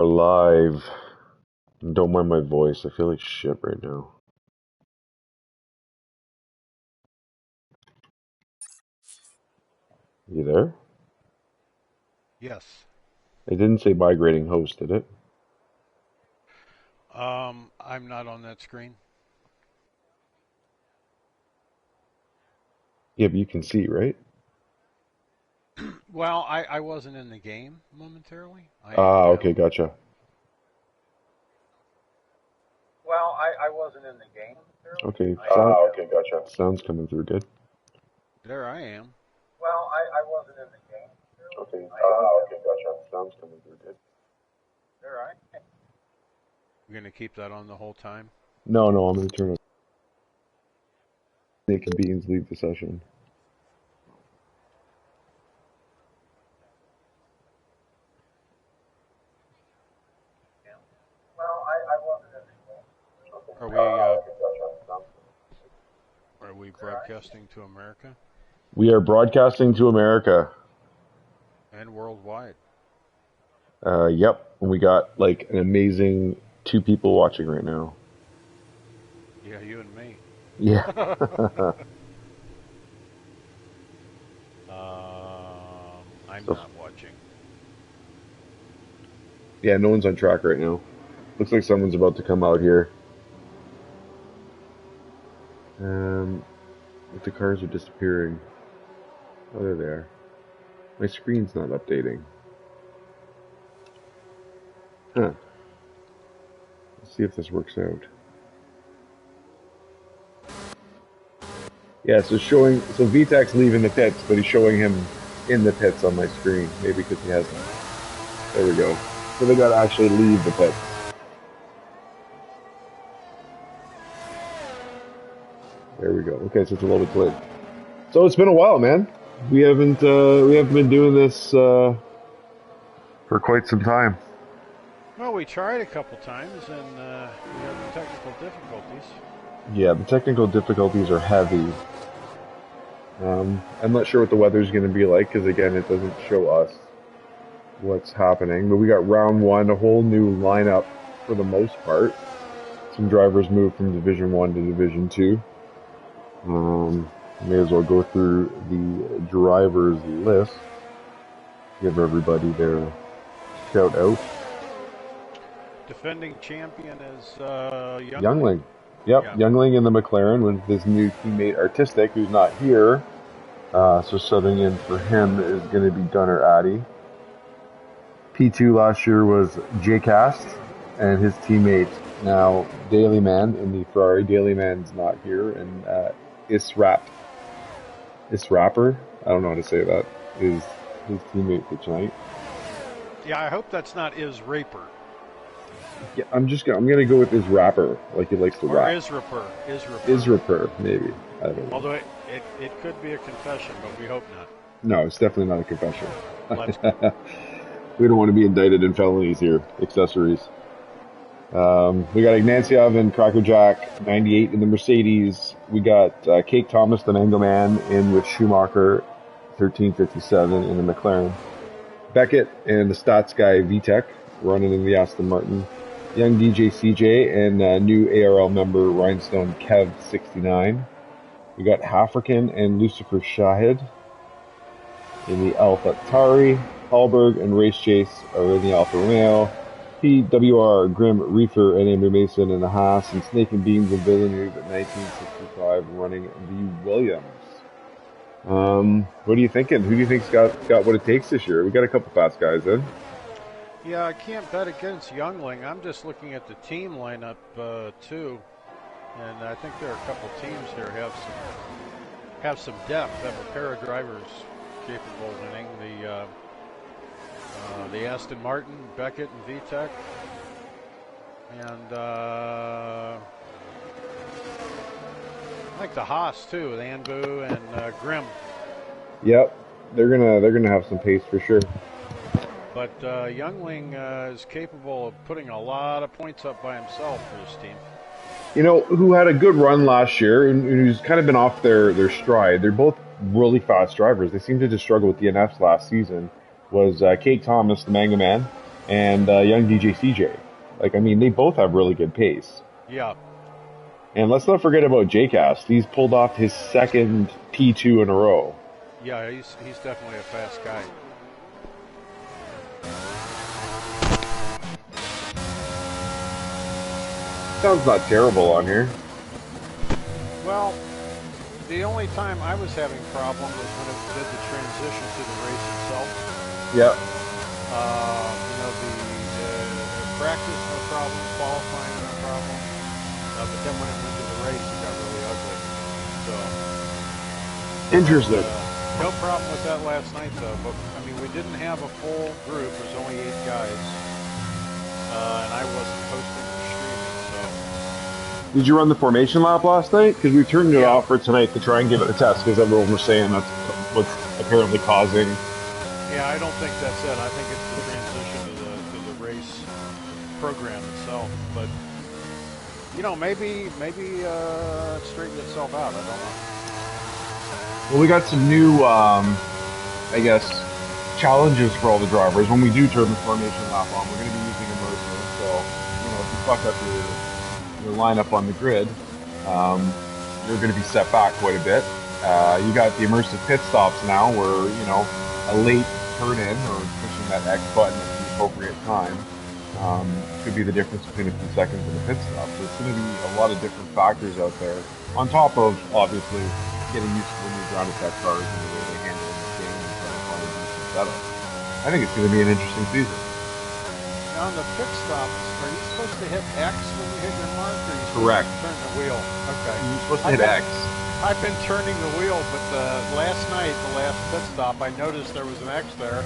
We're live. Don't mind my voice. I feel like shit right now. You there? Yes. It didn't say migrating host, did it? I'm not on that screen. Yeah, but you can see, right? Well, I wasn't in the game momentarily. Okay, gotcha. Well, I wasn't in the game momentarily. Okay, okay, gotcha. Sound's coming through good. There I am. Well, I wasn't in the game. Okay, okay, gotcha. Sound's coming through good. There I am. You're going to keep that on the whole time? No, I'm gonna turn it. Nick and Beans leave the session. Well, I wasn't in the game. Are we broadcasting to America We are broadcasting to America. and worldwide? Yep. And we got like an amazing 2 people watching right now. Yeah, you and me. Yeah. I'm So- not watching. Yeah, no one's on track right now. Looks like someone's about to come out here. But the cars are disappearing. Oh, there they are. My screen's not updating. Huh. Let's see if this works out. Yeah, so VTEC's leaving the pits, but he's showing him in the pits on my screen. Maybe because he hasn't. There we go. So they gotta actually leave the pits. There we go. Okay, so it's a little bit delayed. So it's been a while, man. We haven't been doing this for quite some time. Well, we tried a couple times and we had technical difficulties. Yeah, the technical difficulties are heavy. I'm not sure what the weather's going to be like because again, it doesn't show us what's happening. But we got round 1, a whole new lineup for the most part. Some drivers moved from Division 1 to Division 2. May as well go through the drivers list. Give everybody their shout out. Defending champion is Youngling. Yep, Yeah. Youngling in the McLaren with his new teammate Artistic, who's not here. So subbing in for him is going to be Gunnar Addy. P2 last year was J-Cast, and his teammate now Dailyman in the Ferrari. Dailyman's not here, and Israpper, I don't know how to say that, is his teammate for tonight. Yeah, I hope that's not Is Raper. Yeah, I'm gonna go with Israpper, like he likes to Or rap. Israper. Israpper, maybe. I don't know. Although it could be a confession, but we hope not. No, it's definitely not a confession. Let's We don't want to be indicted in felonies here. Accessories. We got Ignacyov and Crackerjack 98 in the Mercedes. We got Cake Thomas, the Mango Man, in with Schumacher 1357 in the McLaren. Beckett and the Stats guy VTEC running in the Aston Martin. Young DJ CJ and new ARL member Rhinestone Kev 69. We got Hafrican and Lucifer Shahid in the Alpha Tari. Hallberg and Race Chase are in the Alfa Romeo. PWR, Grim Reefer, and Andrew Mason in the Haas, and Snake and Beans and Villeneuve at 1965 running the Williams. What are you thinking? Who do you think's got what it takes this year? We got a couple fast guys in. Yeah, I can't bet against Youngling. I'm just looking at the team lineup too, and I think there are a couple teams here have some depth, have a pair of drivers capable of winning. The Aston Martin, Beckett, and VTEC, and I like the Haas too, with Anbu and Grimm. Yep, they're gonna have some pace for sure. But Youngling is capable of putting a lot of points up by himself for his team. You know, who had a good run last year and who's kind of been off their stride. They're both really fast drivers. They seem to just struggle with DNFs last season. Was Cake Thomas, the Mango Man, and young DJ CJ. Like, I mean, they both have really good pace. Yeah. And let's not forget about JCast. He's pulled off his second P2 in a row. Yeah, he's definitely a fast guy. Sounds not terrible on here. Well, the only time I was having problems was when it did the transition to the race itself. Yep. The practice, no problem. Qualifying, no problem. But then when it went to the race, it got really ugly. So Interesting. no problem with that last night, though. But I mean, we didn't have a full group. There's only 8 guys, and I wasn't hosting or streaming. So Did you run the formation lap last night? Because we turned it off for tonight to try and give it a test, because everyone was saying that's what's apparently causing. yeah, I don't think that's it. I think it's the transition to the race program itself. But you know, maybe it straightened itself out. I don't know. Well, we got some new, I guess, challenges for all the drivers. When we do turn the formation lap on, we're going to be using immersive. So, you know, if you fuck up your lineup on the grid, you're going to be set back quite a bit. You got the immersive pit stops now, where, you know, a late turn in or pushing that X button at the appropriate time could be the difference between a few seconds and a pit stop. So it's going to be a lot of different factors out there, on top of obviously getting used to the new ground attack cars and the way they handle the game and trying to find a decent setup. I think it's going to be an interesting season. Now on the pit stops, are you supposed to hit X when you hit your mark, or are you Correct. supposed to turn the wheel? Okay. You're supposed to hit X. I've been turning the wheel, but last night, the last pit stop, I noticed there was an X there.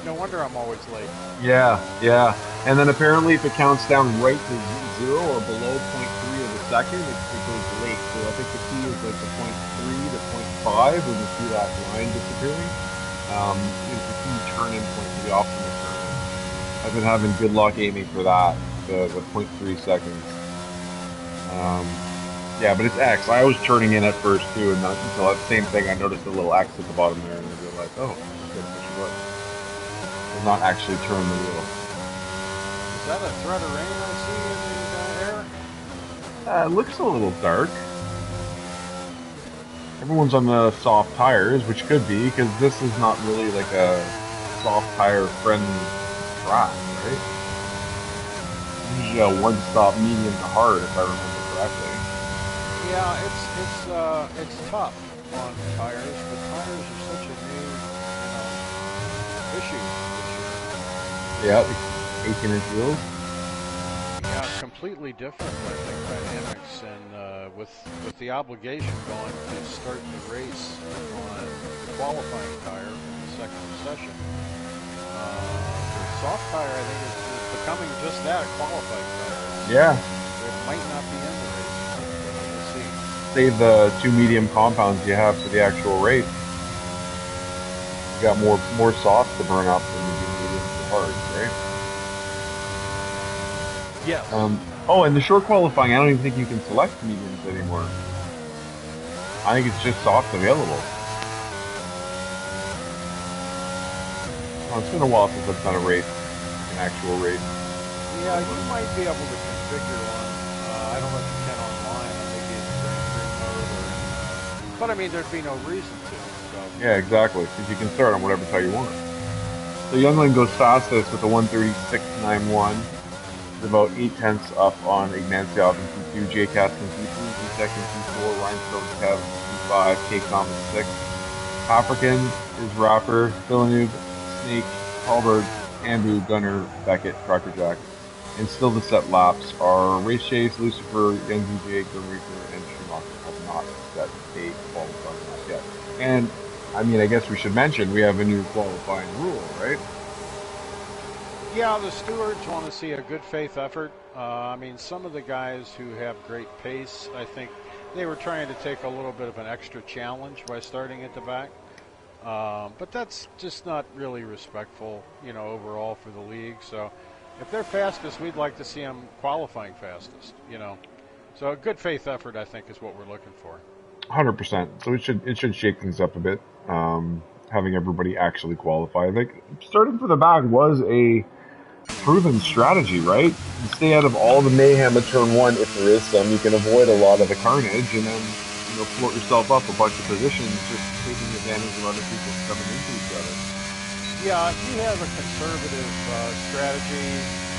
No wonder I'm always late. Yeah. And then apparently if it counts down right to 0 or below 0.3 of a second, it goes late. So I think the key is like the 0.3 to 0.5 when you see that line disappearing. Is the key turn-in point for the optimal turn-in. I've been having good luck aiming for that, the 0.3 seconds. Yeah, but it's X. I was turning in at first too, and not until that same thing I noticed a little X at the bottom there, and I realized, oh, I'm going to push a button. Will not actually turn the wheel. Is that a threat of rain I see in the air? It looks a little dark. Everyone's on the soft tires, which could be, because this is not really like a soft tire friendly track, right? Usually a one-stop medium to hard, if I remember correctly. Yeah, it's tough on tires, but tires are such a new, issue this year. Yeah, 18-inch wheels. Yeah, completely different, I think, dynamics, and with the obligation going to start the race on the qualifying tire in the second session. The soft tire, I think, is becoming just that, a qualifying tire. Yeah. It might not be in the race, but we'll see. Save the 2 medium compounds you have for the actual race. You got more sauce to burn up than you do medium to hard, right? Yes. And the short qualifying, I don't even think you can select mediums anymore. I think it's just soft available. It's been a while since I've done an actual race. Yeah, you might be able to configure one. I don't know if you can online, maybe in Grand Prix mode or but I mean, there'd be no reason to. So. Yeah, exactly, because you can start on whatever tire you want. So Youngling goes fastest with a 136.91. It's about 8/10 up on Ignacio in P2, J-Cast in P3, G-Tech in P4, Rhinestone Kev in P5, Cake Tom in 6. African is Rapper, Villeneuve, Snake, Hallberg, Andrew, Gunner, Beckett, Cracker Jack. And still the set laps are Race Chase, Lucifer, Young DJ, Grim Reaper, and Schumacher have not set a qualifying lap yet. And, I mean, I guess we should mention we have a new qualifying rule, right? Yeah, the stewards want to see a good faith effort. I mean, some of the guys who have great pace, I think they were trying to take a little bit of an extra challenge by starting at the back. But that's just not really respectful, overall for the league. So if they're fastest, we'd like to see them qualifying fastest, So a good faith effort, I think, is what we're looking for. 100%. So it should shake things up a bit, having everybody actually qualify. Like, starting for the back was a proven strategy, right? You stay out of all the mayhem of turn one if there is some. You can avoid a lot of the carnage, and then float yourself up a bunch of positions, just taking advantage of other people coming into each other. Yeah, if you have a conservative strategy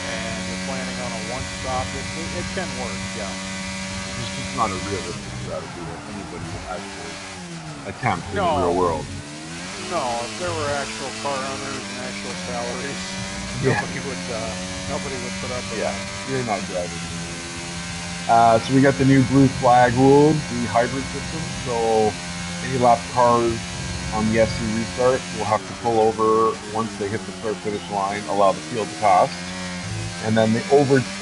and you're planning on a one-stop, it can work. Yeah. It's just not a realistic strategy that anybody would actually attempt in the real No, world. no. If there were actual car owners and actual salaries, Yeah. nobody would put up with Yeah, that. you're not driving. So we got the new blue flag rules, the hybrid system. So any lap cars on the SC restart will have to pull over once they hit the start-finish line, allow the field to pass. And then the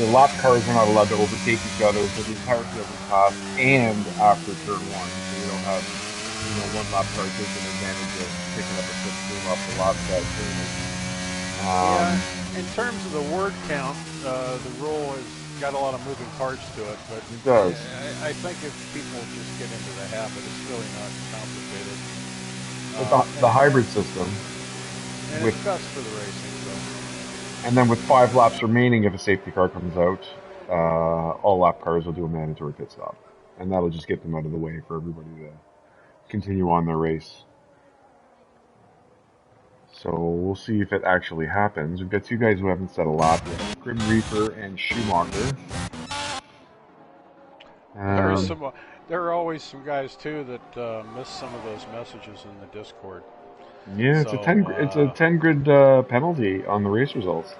lap cars are not allowed to overtake each other until the entire field is passed and after turn one. So you don't have one lap car taking advantage of picking up a slipstream off the last guy turning. Yeah, in terms of the word count, the rule has got a lot of moving parts to it, but It does. I think if people just get into the habit, it's really not complicated. The hybrid system. And it's best for the racing, so. And then with 5 laps remaining, if a safety car comes out, all lap cars will do a mandatory pit stop. And that'll just get them out of the way for everybody to continue on their race. So we'll see if it actually happens. We've got 2 guys who haven't set a lap yet, Grim Reaper and Schumacher. There are always some guys too that miss some of those messages in the Discord. Yeah, it's a 10 grid penalty on the race results.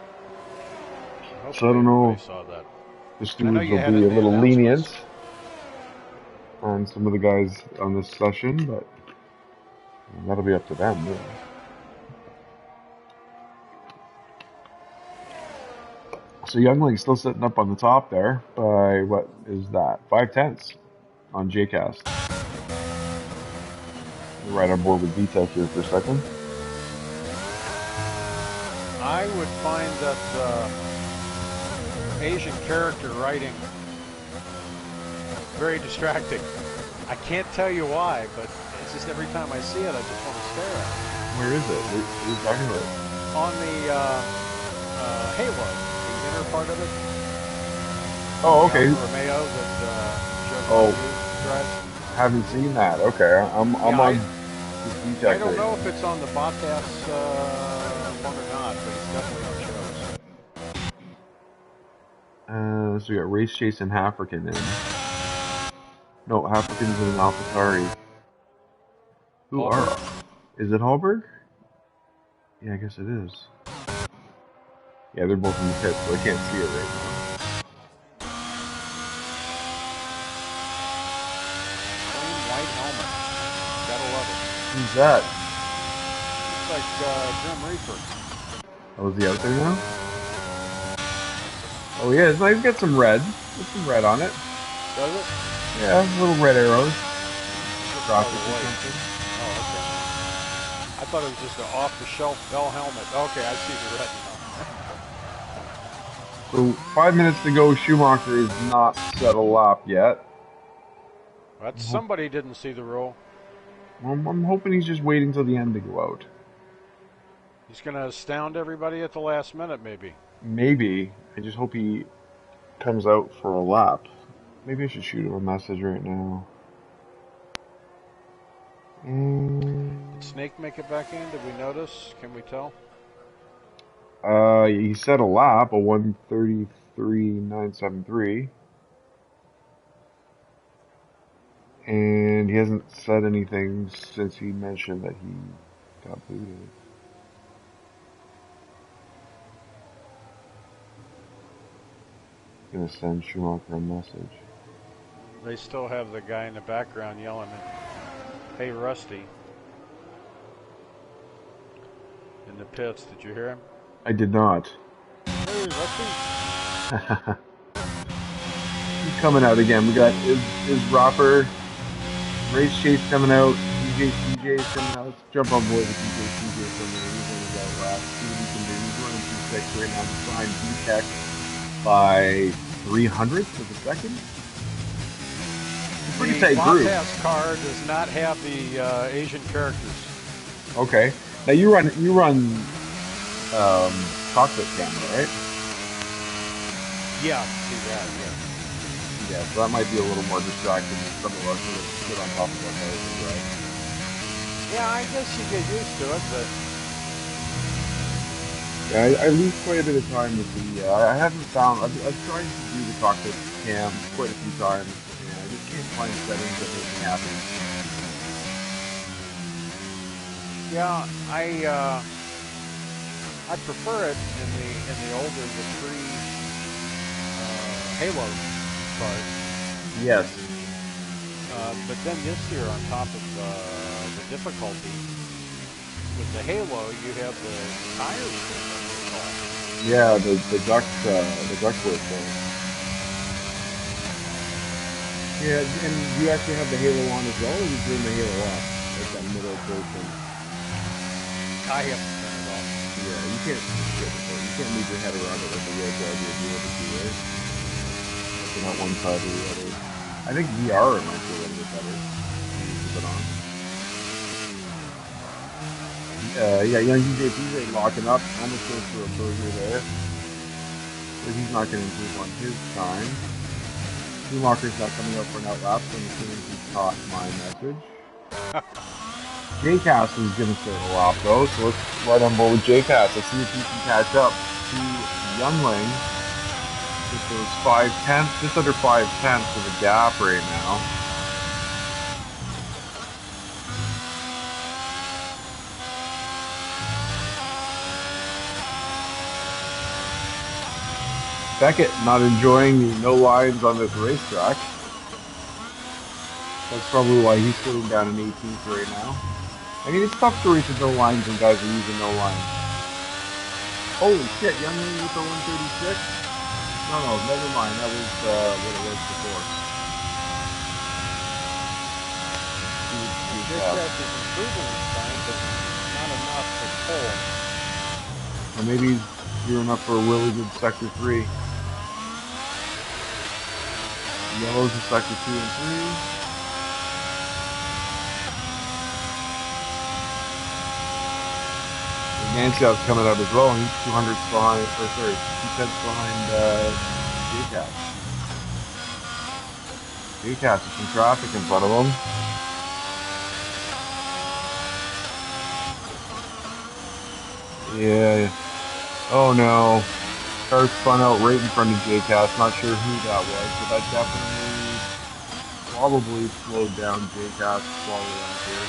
So I don't know. The stewards will be a little lenient on some of the guys on this session, but that'll be up to them. Really. So Youngling's still sitting up on the top there by, what is that, 5/10 on JCast. We're right on board with VTech here for a second. I would find that Asian character writing very distracting. I can't tell you why, but it's just every time I see it, I just want to stare at it. Where is it? What are you talking about? On the Halo, the inner part of it. Oh, okay. Romeo that Joe drives. Haven't seen that. Okay, I'm on. I don't know if it's on the Bottas one or not, but it's definitely on shows. So we got Race Chase and Hafrican in. No, Hafrican's in an AlphaTauri. Who are? Is it Hallberg? Yeah, I guess it is. Yeah, they're both in the pit, so I can't see it right now. Clean white helmet. Gotta love it. Who's that? Looks like Grim Reaper. Oh, is he out there now? Oh, yeah, it's nice. He's got some red. There's some red on it. Does it? Yeah, little red arrows. Drop it or something. Oh, okay. I thought it was just an off-the-shelf Bell helmet. Okay, I see the red now. So 5 minutes to go. Schumacher is not set a lap yet. But somebody didn't see the rule. Well, I'm hoping he's just waiting till the end to go out. He's going to astound everybody at the last minute, maybe. Maybe. I just hope he comes out for a lap. Maybe I should shoot him a message right now. Did Snake make it back in? Did we notice? Can we tell? He set a lap, a 1:33.973. And he hasn't said anything since he mentioned that he got booted. Gonna send Schumacher a message. They still have the guy in the background yelling, "Hey, Rusty!" in the pits. Did you hear him? I did not. Hey, Rusty! He's coming out again. We got is Ropper, Race Chase coming out, TJ is coming out. Let's jump on board with TJ coming in. He's running that lap. See what he can do. He's running 2.6 right now behind VTech by 300th of a second. It's pretty tight group. The Bottas car does not have the Asian characters. Okay. Now you run cockpit camera, right? Yeah, see that, yeah. Yeah, so that might be a little more distracting than some of us who sit on top of our cars and drive. Yeah, I guess you get used to it, but Yeah, I lose quite a bit of time with the. I haven't found. I've tried to do the cockpit cam quite a few times, and I just can't find settings that make me happy. yeah, I prefer it in the older the pre Halo cars. Yes. But then this year, on top of the difficulty with the Halo, you have the tires different as well. Yeah, the duct work there. Yeah, and do you actually have the halo on as well, or do you turn the halo off? Like that middle portion. I have to turn it off. Yeah, you can't. You can't move your head around it like a real driver would be able to, right? Looking at one side or the other. I think VR might be a little bit better. Keep it on. Yeah, young DJP's ain't locking up. Almost goes for a burger there. But he's not going to improve on his time. Schumacher's not coming up for an outlap, so I'm assuming he caught my message. JCast is going to start a lap though, so let's right on board with JCast. Let's see if he can catch up to Youngling with those 5/10, just under 5/10 of a gap right now. Beckett not enjoying the no lines on this racetrack. That's probably why he's sitting down in 18th right now. I mean, it's tough to race with no lines when guys are using no lines. Holy shit, Youngling with the 136? No, never mind. That was what it was before. JCast is improving his time, but not enough for pole. Or maybe he's gearing up for a really good Sector 3. Yellows in Sector 2 and 3. Nancy's coming up as well, and he's 200s behind, or sorry, 2/10 behind JCast. JCast with some traffic in front of him. Yeah. Oh no. Car spun out right in front of JCast. Not sure who that was, but that definitely probably slowed down JCast while we were here.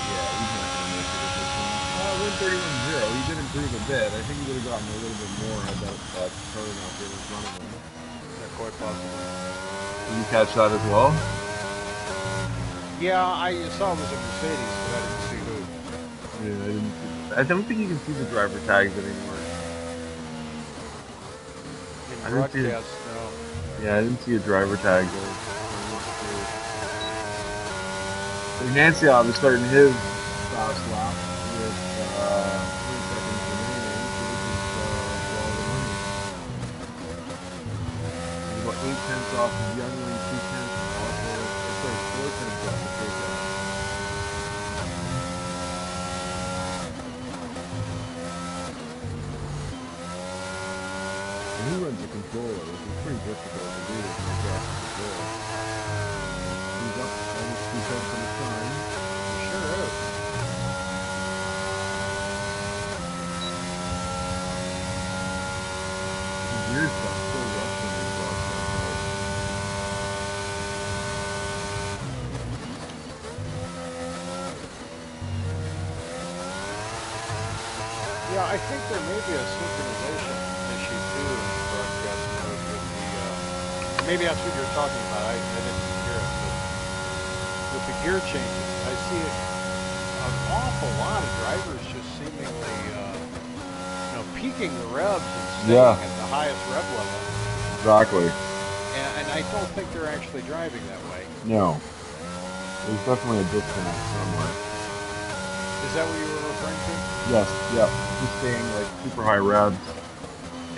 Yeah, he's not going to make it at this one. 131.0. He did improve a bit. I think he would have gotten a little bit more about that turn out there in front of him. Yeah, quite possible. Did you catch that as well? Yeah, I saw it was a Mercedes, but I didn't see who. Yeah, I didn't see. I don't think you can see the driver tags anymore. In broadcast, no. Yeah, I didn't see a driver tag though. So Nancy is starting his fast lap with 3 seconds remaining. So this is well running. He's about 8/10 off of Youngling, 2/10 off of, sorry, 4/10 off of JCast. And he runs a controller, which is pretty difficult to do with JCast controller. He's up almost 2/10 on his time. Sure is. The gears got so rough when he brought that car. Yeah, I think there may be a synchronization issue too in the broadcast mode with the. Maybe that's what you're talking about. I didn't hear it, but with the gear changes, I see an awful lot of drivers just seemingly, peaking the revs and staying at the highest rev level. Exactly. And I don't think they're actually driving that way. No. There's definitely a disconnect somewhere. Is that what you were referring to? Yes, yep. Just staying like super high revs.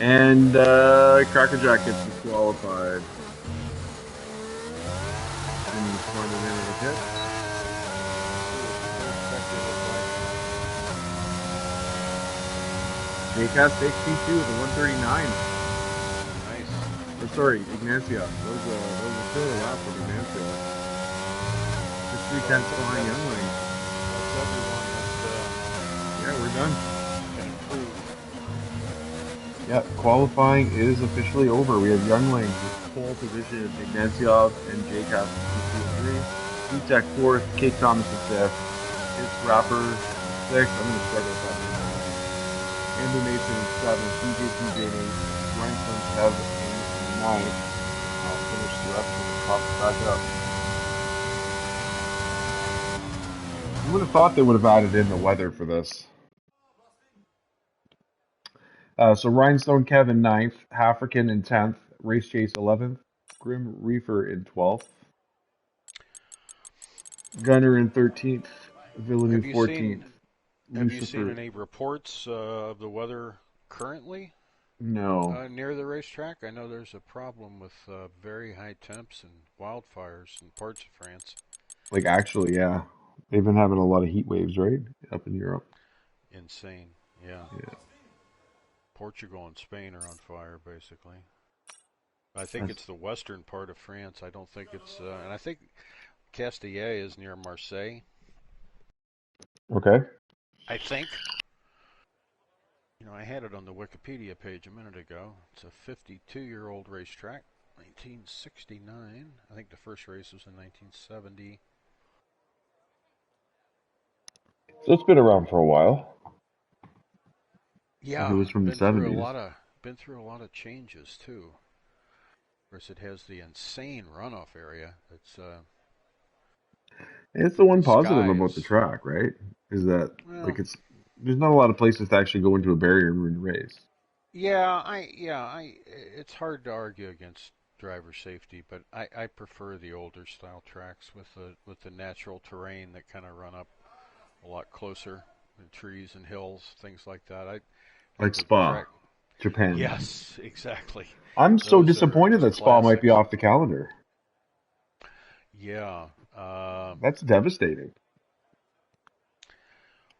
And Crackerjack gets disqualified. cornered in at the pit. JCast takes P2 with a 139. Nice. Or sorry, Ignacia. That was a killer lap with Ignacia. Just 3 tenths behind Youngling. That's everyone Yeah, we're done. can improve. Yeah, qualifying is officially over. We have Youngling with pole position, Ignaciov and JCast P2 and 3. E-Tech 4th, Kate Thomas in 5th. It's Rapper 6th. I'm going to struggle with that name. Andrew Mason in 7th, DJ TJ in 8th, Rhinestone Kev in 9th. Finish the rest of the top back up. You would have thought they would have added in the weather for this. So Rhinestone Kev in 9th, Hafrican in 10th, Race Chase 11th, Grim Reefer in 12th, Gunner in 13th, Villeneuve 14th. Have you seen any reports of the weather currently No. near the racetrack? I know there's a problem with very high temps and wildfires in parts of France. Like actually, yeah. They've been having a lot of heat waves, right? Up in Europe. Insane, yeah. Portugal and Spain are on fire, basically. I think it's the western part of France. I don't think it's, and I think Castilla is near Marseille. Okay. I think. You know, I had it on the Wikipedia page a minute ago. It's a 52-year-old racetrack, 1969. I think the first race was in 1970. So it's been around for a while. Yeah, It was from the been through 70s. been through a lot of changes too. Of course, it has the insane runoff area. It's the one positive skies. about the track, right? Is that Well, like there's not a lot of places to actually go into a barrier and race. it's hard to argue against driver safety, but I prefer the older style tracks with the natural terrain that kind of run up a lot closer, the trees and hills, things like that. I Like the Spa, track. Japan. Yes, exactly. I'm so Those are disappointed just that Spa might be classics. off the calendar. Yeah. That's devastating.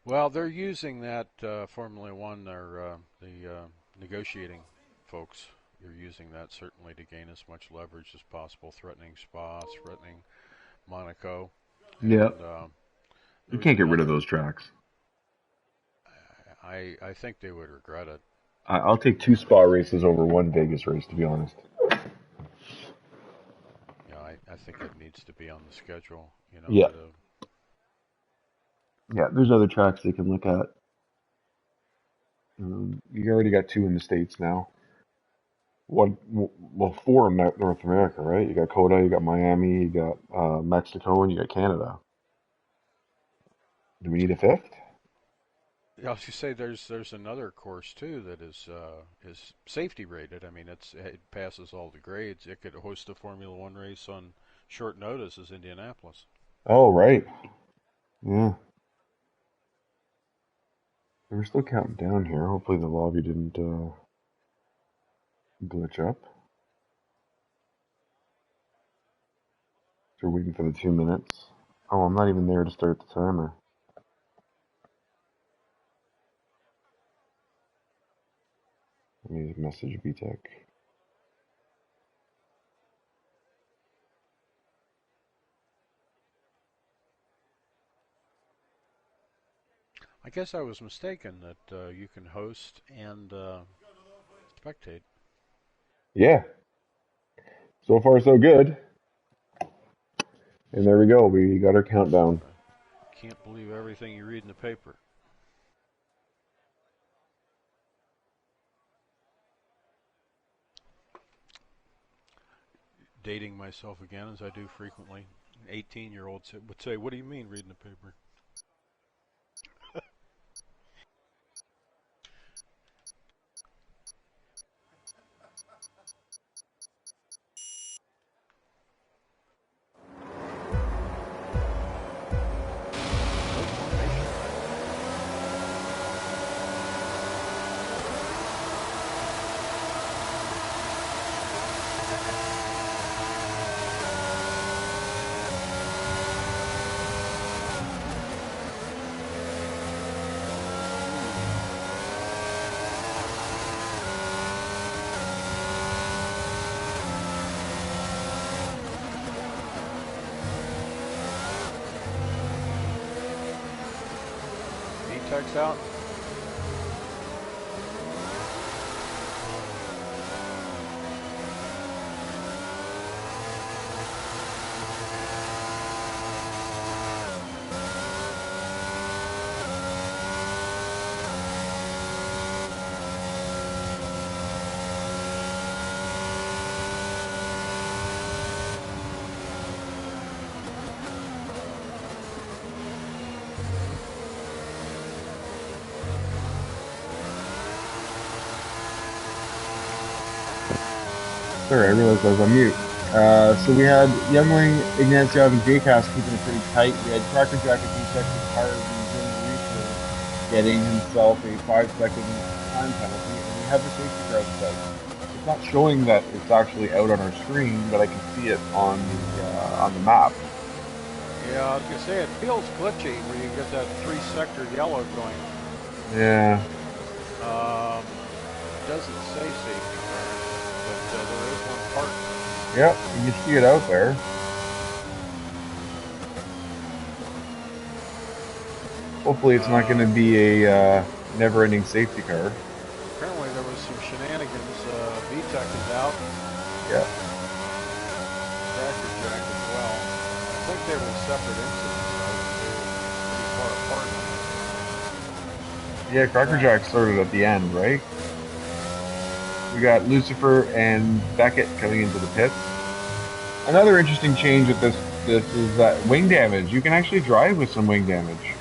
Well, they're using that Formula One, the negotiating folks. You're using that certainly to gain as much leverage as possible, threatening Spa, threatening Monaco, Yeah. and You there was can't get rid of another. those tracks. I think they would regret it. I'll take 2 Spa races over 1 Vegas race, to be honest. Yeah, I think it needs to be on the schedule. You know, Yeah. Yeah, there's other tracks they can look at. You already got 2 in the States now. Well, 4 in North America, right? You got Coda, you got Miami, you got Mexico, and you got Canada. Do we need a 5th? Yeah, I was say there's another course too that is safety rated. I mean, it passes all the grades. It could host a Formula One race on short notice as Indianapolis. Oh, right. Yeah. We're still counting down here. Hopefully the lobby didn't glitch up. So we're waiting for the 2 minutes. Oh, I'm not even there to start the timer. Let me just message VTech. I guess I was mistaken that you can host and spectate. Yeah. So far, so good. And there we go. We got our countdown. Can't believe everything you read in the paper. Dating myself again, as I do frequently. 18-year-olds would say, "What do you mean reading the paper?" VTEC's out? Sorry, I realized I was on mute. So we had Youngling, Ignacio, and Jcast keeping it pretty tight. We had Cracker Jack and D-Tech with Hard and Jim Reefer getting himself a 5-second time penalty, and we have the safety car outside. It's not showing that it's actually out on our screen, but I can see it on the map. Yeah, I was gonna say it feels glitchy where you get that 3-sector yellow going. Yeah. Doesn't say safety car, but there is one part. Yep, you can see it out there. Hopefully it's not going to be a never-ending safety car. Apparently there was some shenanigans. VTEC is out. Yeah. Cracker Jack as well. I think they were separate incidents, though. They were pretty far apart. Yeah, Cracker Jack started at the end, right? We got Lucifer and Beckett coming into the pits. Another interesting change with this is that wing damage. You can actually drive with some wing damage.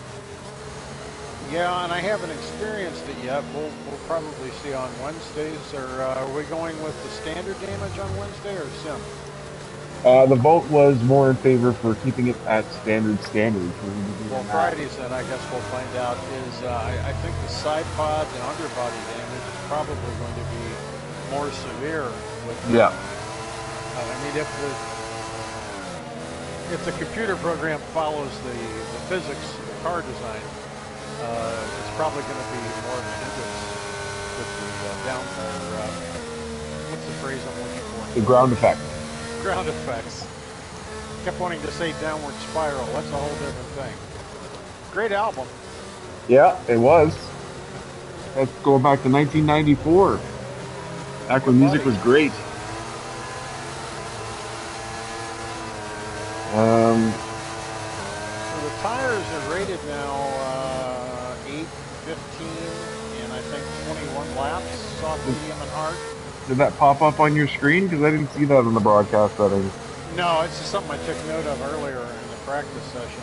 Yeah, and I haven't experienced it yet. We'll probably see on Wednesdays. Or are we going with the standard damage on Wednesday or sim? The vote was more in favor for keeping it at standard. Well, Fridays then I guess we'll find out is I think the side pod and underbody damage is probably going to be more severe with yeah. I mean if the computer program follows the physics of the car design, it's probably going to be more of an hindrance with the what's the phrase I'm looking for? The ground effect. Ground effects. Kept wanting to say downward spiral. That's a whole different thing. Great album. Yeah, it was. That's going back to 1994. Back when music was great. So the tires are rated now 8:15 and I think 21 laps, soft, medium, and hard. Did that pop up on your screen? Because I didn't see that in the broadcast settings. No, it's just something I took note of earlier in the practice session.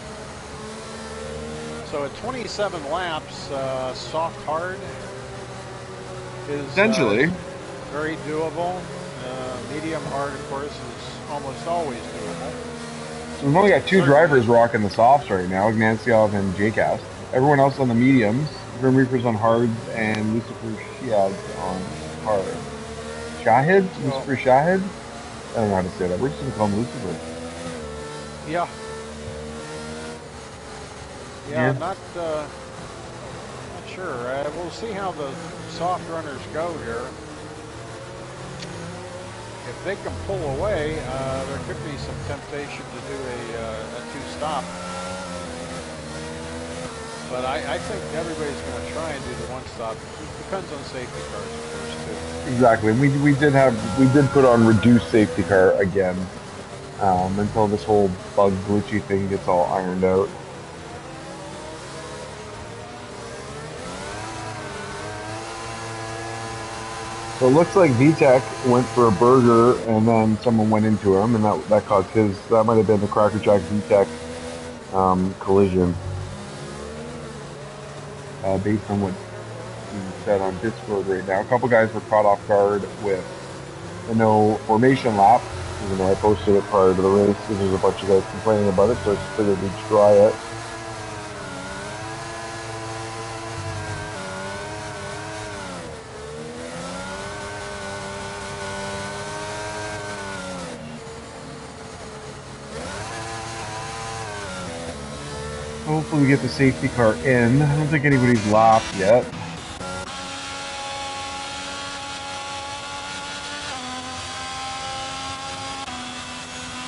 So at 27 laps, soft, hard is essentially very doable. Medium hard, of course, is almost always doable. So we've only got two drivers rocking the softs right now, Ignaciov and Jcast. Everyone else on the mediums. Grim Reaper's on hards and Lucifer Shiads on hard. Shahid? Lucifer Shahid? I don't know how to say that. We're just going to call him Lucifer. Yeah. Yeah, not sure. We'll see how the soft runners go here. If they can pull away, there could be some temptation to do a two-stop. But I think everybody's going to try and do the one-stop. It depends on safety cars, of course, too. Exactly. We did put on reduced safety car again until this whole bug glitchy thing gets all ironed out. So it looks like VTEC went for a burger and then someone went into him, and that caused that might have been the Cracker Jack VTEC collision. Based on what he said on Discord right now. A couple guys were caught off guard with the no formation lap, even though I posted it prior to the race, because there's a bunch of guys complaining about it, so I just figured we'd try it. Hopefully we get the safety car in. I don't think anybody's lapped yet.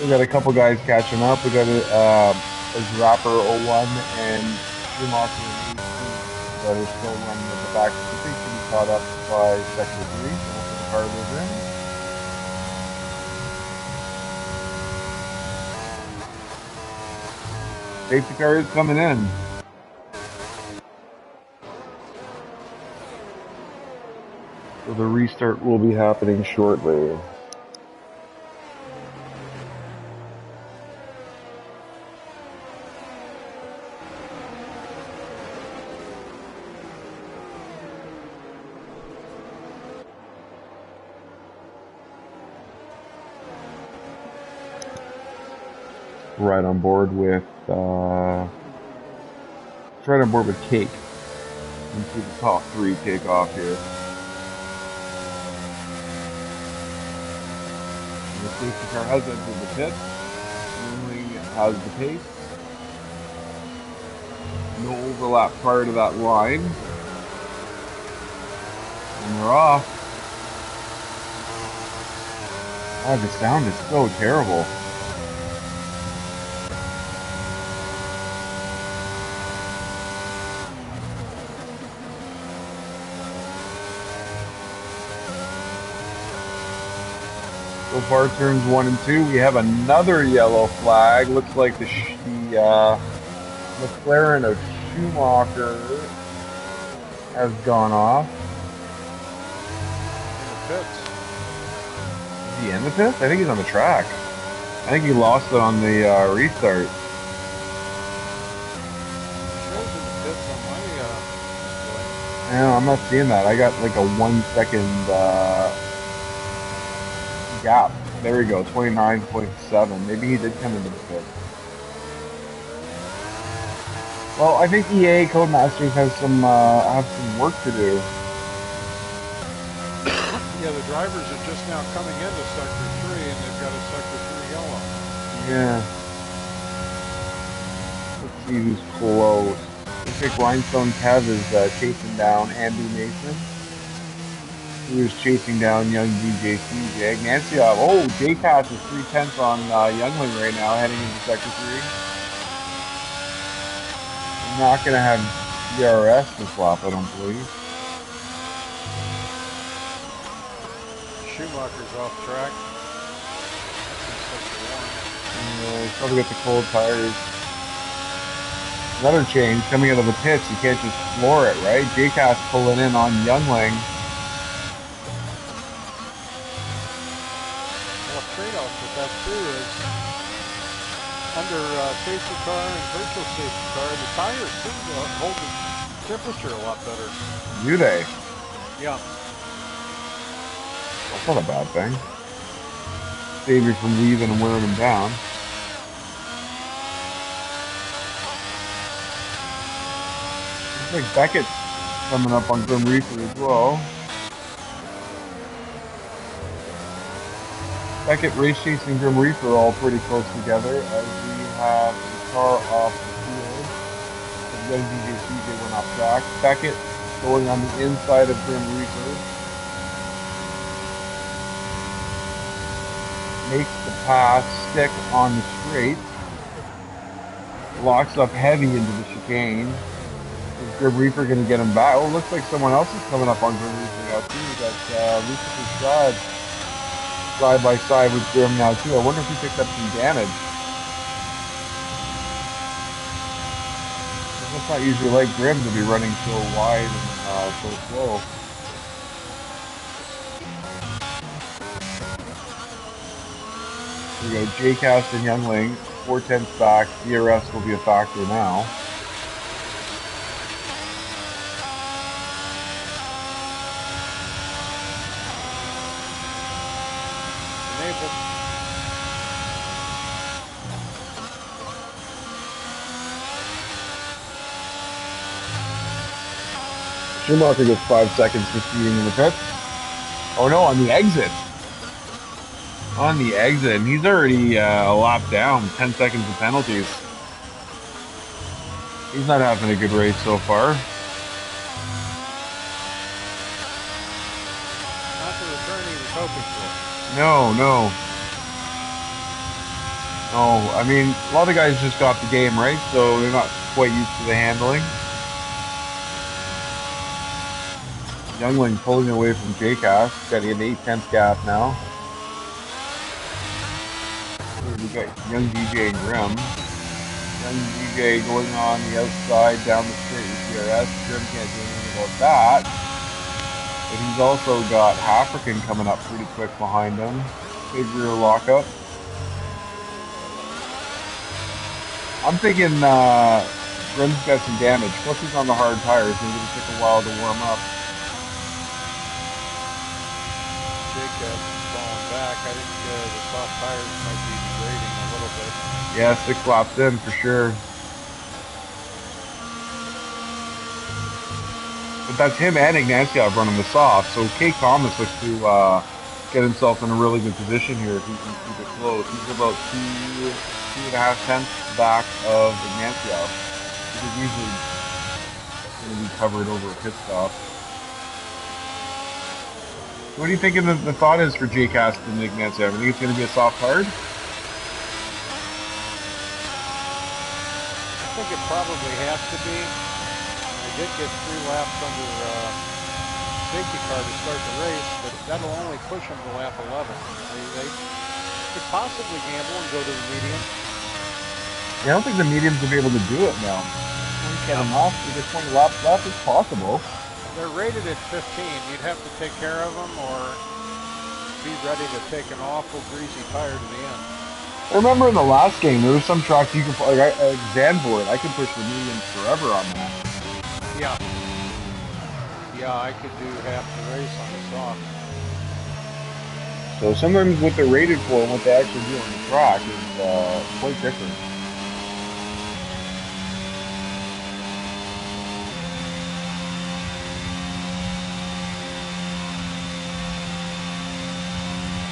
We got a couple guys catching up. We got a Zapper 01 and Schumacher but it's still running at the back. I think should be caught up by sector 3. So hopefully the car goes in. Safety car is coming in. So the restart will be happening shortly. Right on board with Cake. And see the top 3 take off here. The safety car has entered the pit. Only has the pace. No overlap prior to that line. And they're off. Oh, the sound is so terrible. So far, turns 1 and 2. We have another yellow flag. Looks like the McLaren of Schumacher has gone off. In the pits. Is he in the pits? I think he's on the track. I think he lost it on the restart. Shows in the pits on my display. No, I'm not seeing that. I got like a 1 second gap. There we go, 29.7. Maybe he did come into the pit. Well, I think EA Codemasters have some work to do. Yeah, the drivers are just now coming into Sector 3, and they've got a Sector 3 yellow. Yeah. Let's see who's close. Looks like Rhinestone Kev is chasing down Andy Mason, who is chasing down young DJ CJ. Nancy, JCast is 3/10 on Youngling right now, heading into Sector 3. I'm not going to have DRS this lap, I don't believe. Schumacher's off track. He's probably got the cold tires. Another change coming out of the pits. You can't just floor it, right? JCast pulling in on Youngling. Well, trade-off with that too is under safety car and virtual safety car, the tires seem to hold the temperature a lot better. Do they? Yeah. That's not a bad thing. Save you from weaving and wearing them down. Looks like Beckett's coming up on Grim Reaper as well. Beckett, Race Chasing, Grim Reaper all pretty close together as we have the car off the field. The young DJ CJ went off track. Beckett going on the inside of Grim Reaper. Makes the pass stick on the straight. Locks up heavy into the chicane. Is Grim Reaper going to get him back? Oh, looks like someone else is coming up on Grim Reaper now too. We got Lucifer Strad side by side with Grim now too. I wonder if he picked up some damage. It's not usually like Grim to be running so wide and so slow. Here we go, JCast and Youngling, 4/10 back. DRS will be a factor now. Enabled. Schumacher gets 5 seconds for speeding in the pits. Oh no, on the exit. On the exit, and he's already a lap down, 10 seconds of penalties. He's not having a good race so far. Not the return he was hoping for. No. I mean, a lot of guys just got the game right, so they're not quite used to the handling. Youngling pulling away from JCast. Got an 8/10 gap now. We got young DJ and Grim. Young DJ going on the outside down the straight with DRS. Grim can't do anything about that. But he's also got African coming up pretty quick behind him. Big rear lockup. I'm thinking Grim's got some damage. Plus he's on the hard tires. Maybe it'll take a while to warm up. Jacob falling back. I think the soft tires might be degrading a little bit. Yeah, 6 laps in for sure. But that's him and Ignacio running the soft. So Kate Thomas looks to get himself in a really good position here if he can keep it close. He's about 2.5 tenths back of Ignacio, which is usually going to be covered over a pit stop. What do you think the thought is for JCast and Ignacio? I think it's going to be a soft hard? I think it probably has to be. They did get 3 laps under safety car to start the race, but that'll only push them to lap 11. They could possibly gamble and go to the medium. Yeah, I don't think the mediums will be able to do it now. 27 laps, we get 20 laps left, it's possible. They're rated at 15. You'd have to take care of them or be ready to take an awful greasy tire to the end. I remember in the last game, there was some tracks you could, like Zandvoort, I could push the mediums forever on that. Yeah. Yeah, I could do half the race on the soft. So sometimes what they're rated for and what they actually do on the track is quite different.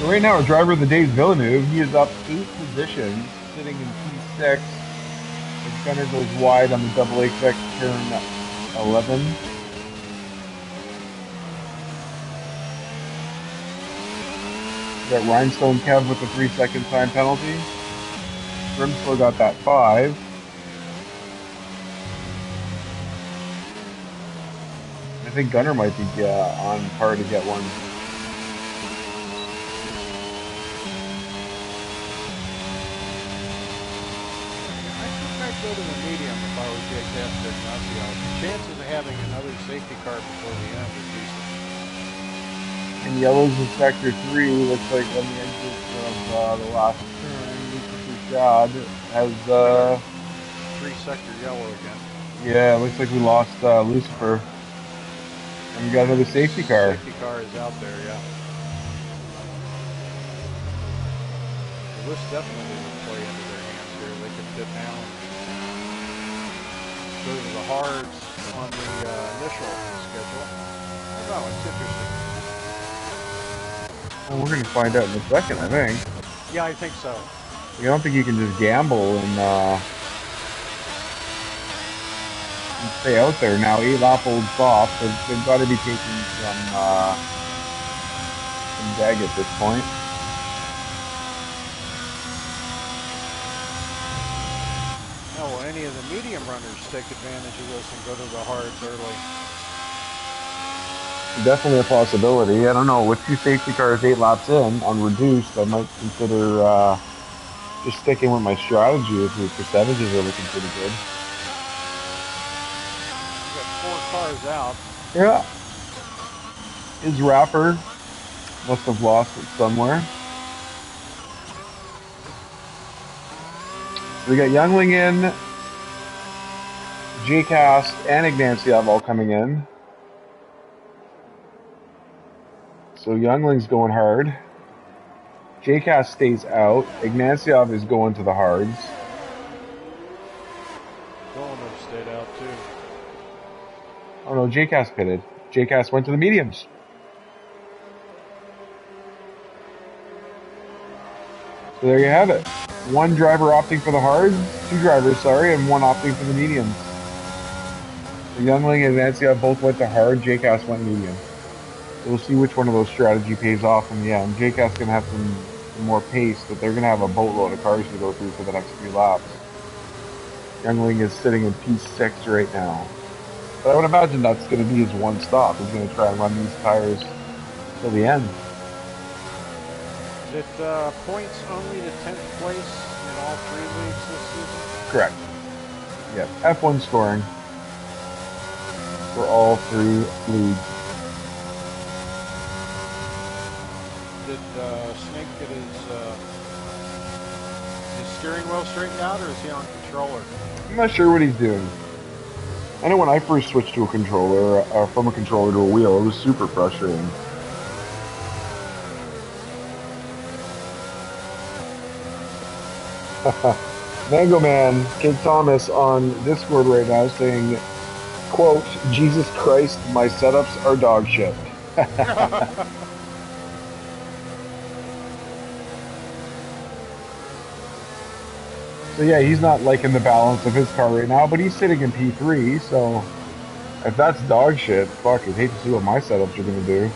So right now our driver of the day is Villeneuve. He is up 8 positions, sitting in P6. As Gunner goes wide on the double XX turn 11. We got Rhinestone Kev with the 3-second time penalty. Grimslow got that 5. I think Gunner might be on par to get one. Go to the medium if I was JCast Ignacio. Chances of having another safety car before the end is decent. And yellows in sector 3 looks like on the exit of the last turn, Lucas Rashad has 3-sector yellow again. Yeah, it looks like we lost Lucifer. And we got another safety car. Safety car is out there, yeah. Well, this definitely would play into their hands here. They could pit now and go to the hards on the initial schedule. I don't know, it's interesting. Well, we're going to find out in a second, I think. Yeah, I think so. I don't think you can just gamble and stay out there now. 8 lap old soft. They've got to be taking some drag at this point. Now, will any of the medium runners take advantage of this and go to the hards early? Definitely a possibility. I don't know. With 2 safety cars 8 laps in on reduced, I might consider just sticking with my strategy if the percentages are looking pretty good. We got 4 cars out. Yeah. His rapper must have lost it somewhere. We got Youngling in, JCast, and Ignacio all coming in. So Youngling's going hard. JCast stays out. Ignacio is going to the hards. Villeneuve stayed out too. Oh no, JCast pitted. JCast went to the mediums. So there you have it. 1 driver opting for the hards, 2 drivers, sorry, and 1 opting for the mediums. So Youngling and Ignacio both went to hard, JCast went medium. So we'll see which one of those strategy pays off in the end. JCast's going to have some more pace, but they're going to have a boatload of cars to go through for the next few laps. Youngling is sitting in P6 right now. But I would imagine that's going to be his one stop. He's going to try and run these tires till the end. Is it points only to 10th place in all 3 leagues this season? Correct. Yeah, F1 scoring for all 3 leagues. Did Snake get his steering wheel straightened out, or is he on controller? I'm not sure what he's doing. I know when I first switched to a controller, from a controller to a wheel, it was super frustrating. Mango Man, Kid Thomas on Discord right now saying, quote, Jesus Christ, my setups are dog shit. So yeah, he's not liking the balance of his car right now, but he's sitting in P3, so if that's dog shit, fuck, I'd hate to see what my setups are going to do.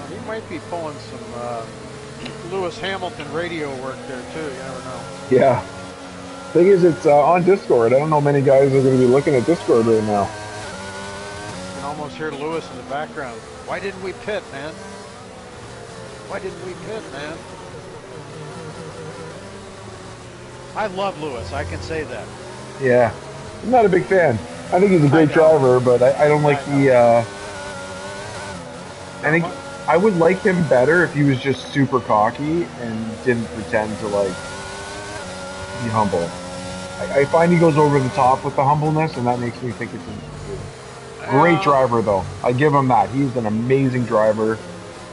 He might be pulling some Lewis Hamilton radio work there too, you never know. Yeah. Thing is, it's on Discord. I don't know many guys are going to be looking at Discord right now. You can almost hear Lewis in the background. Why didn't we pit, man? Why didn't we pit, man? I love Lewis, I can say that. Yeah. I'm not a big fan. I think he's a great driver, but I don't like the... I think I would like him better if he was just super cocky and didn't pretend to, like, be humble. I find he goes over the top with the humbleness, and that makes me think it's a great driver, though. I give him that. He's an amazing driver,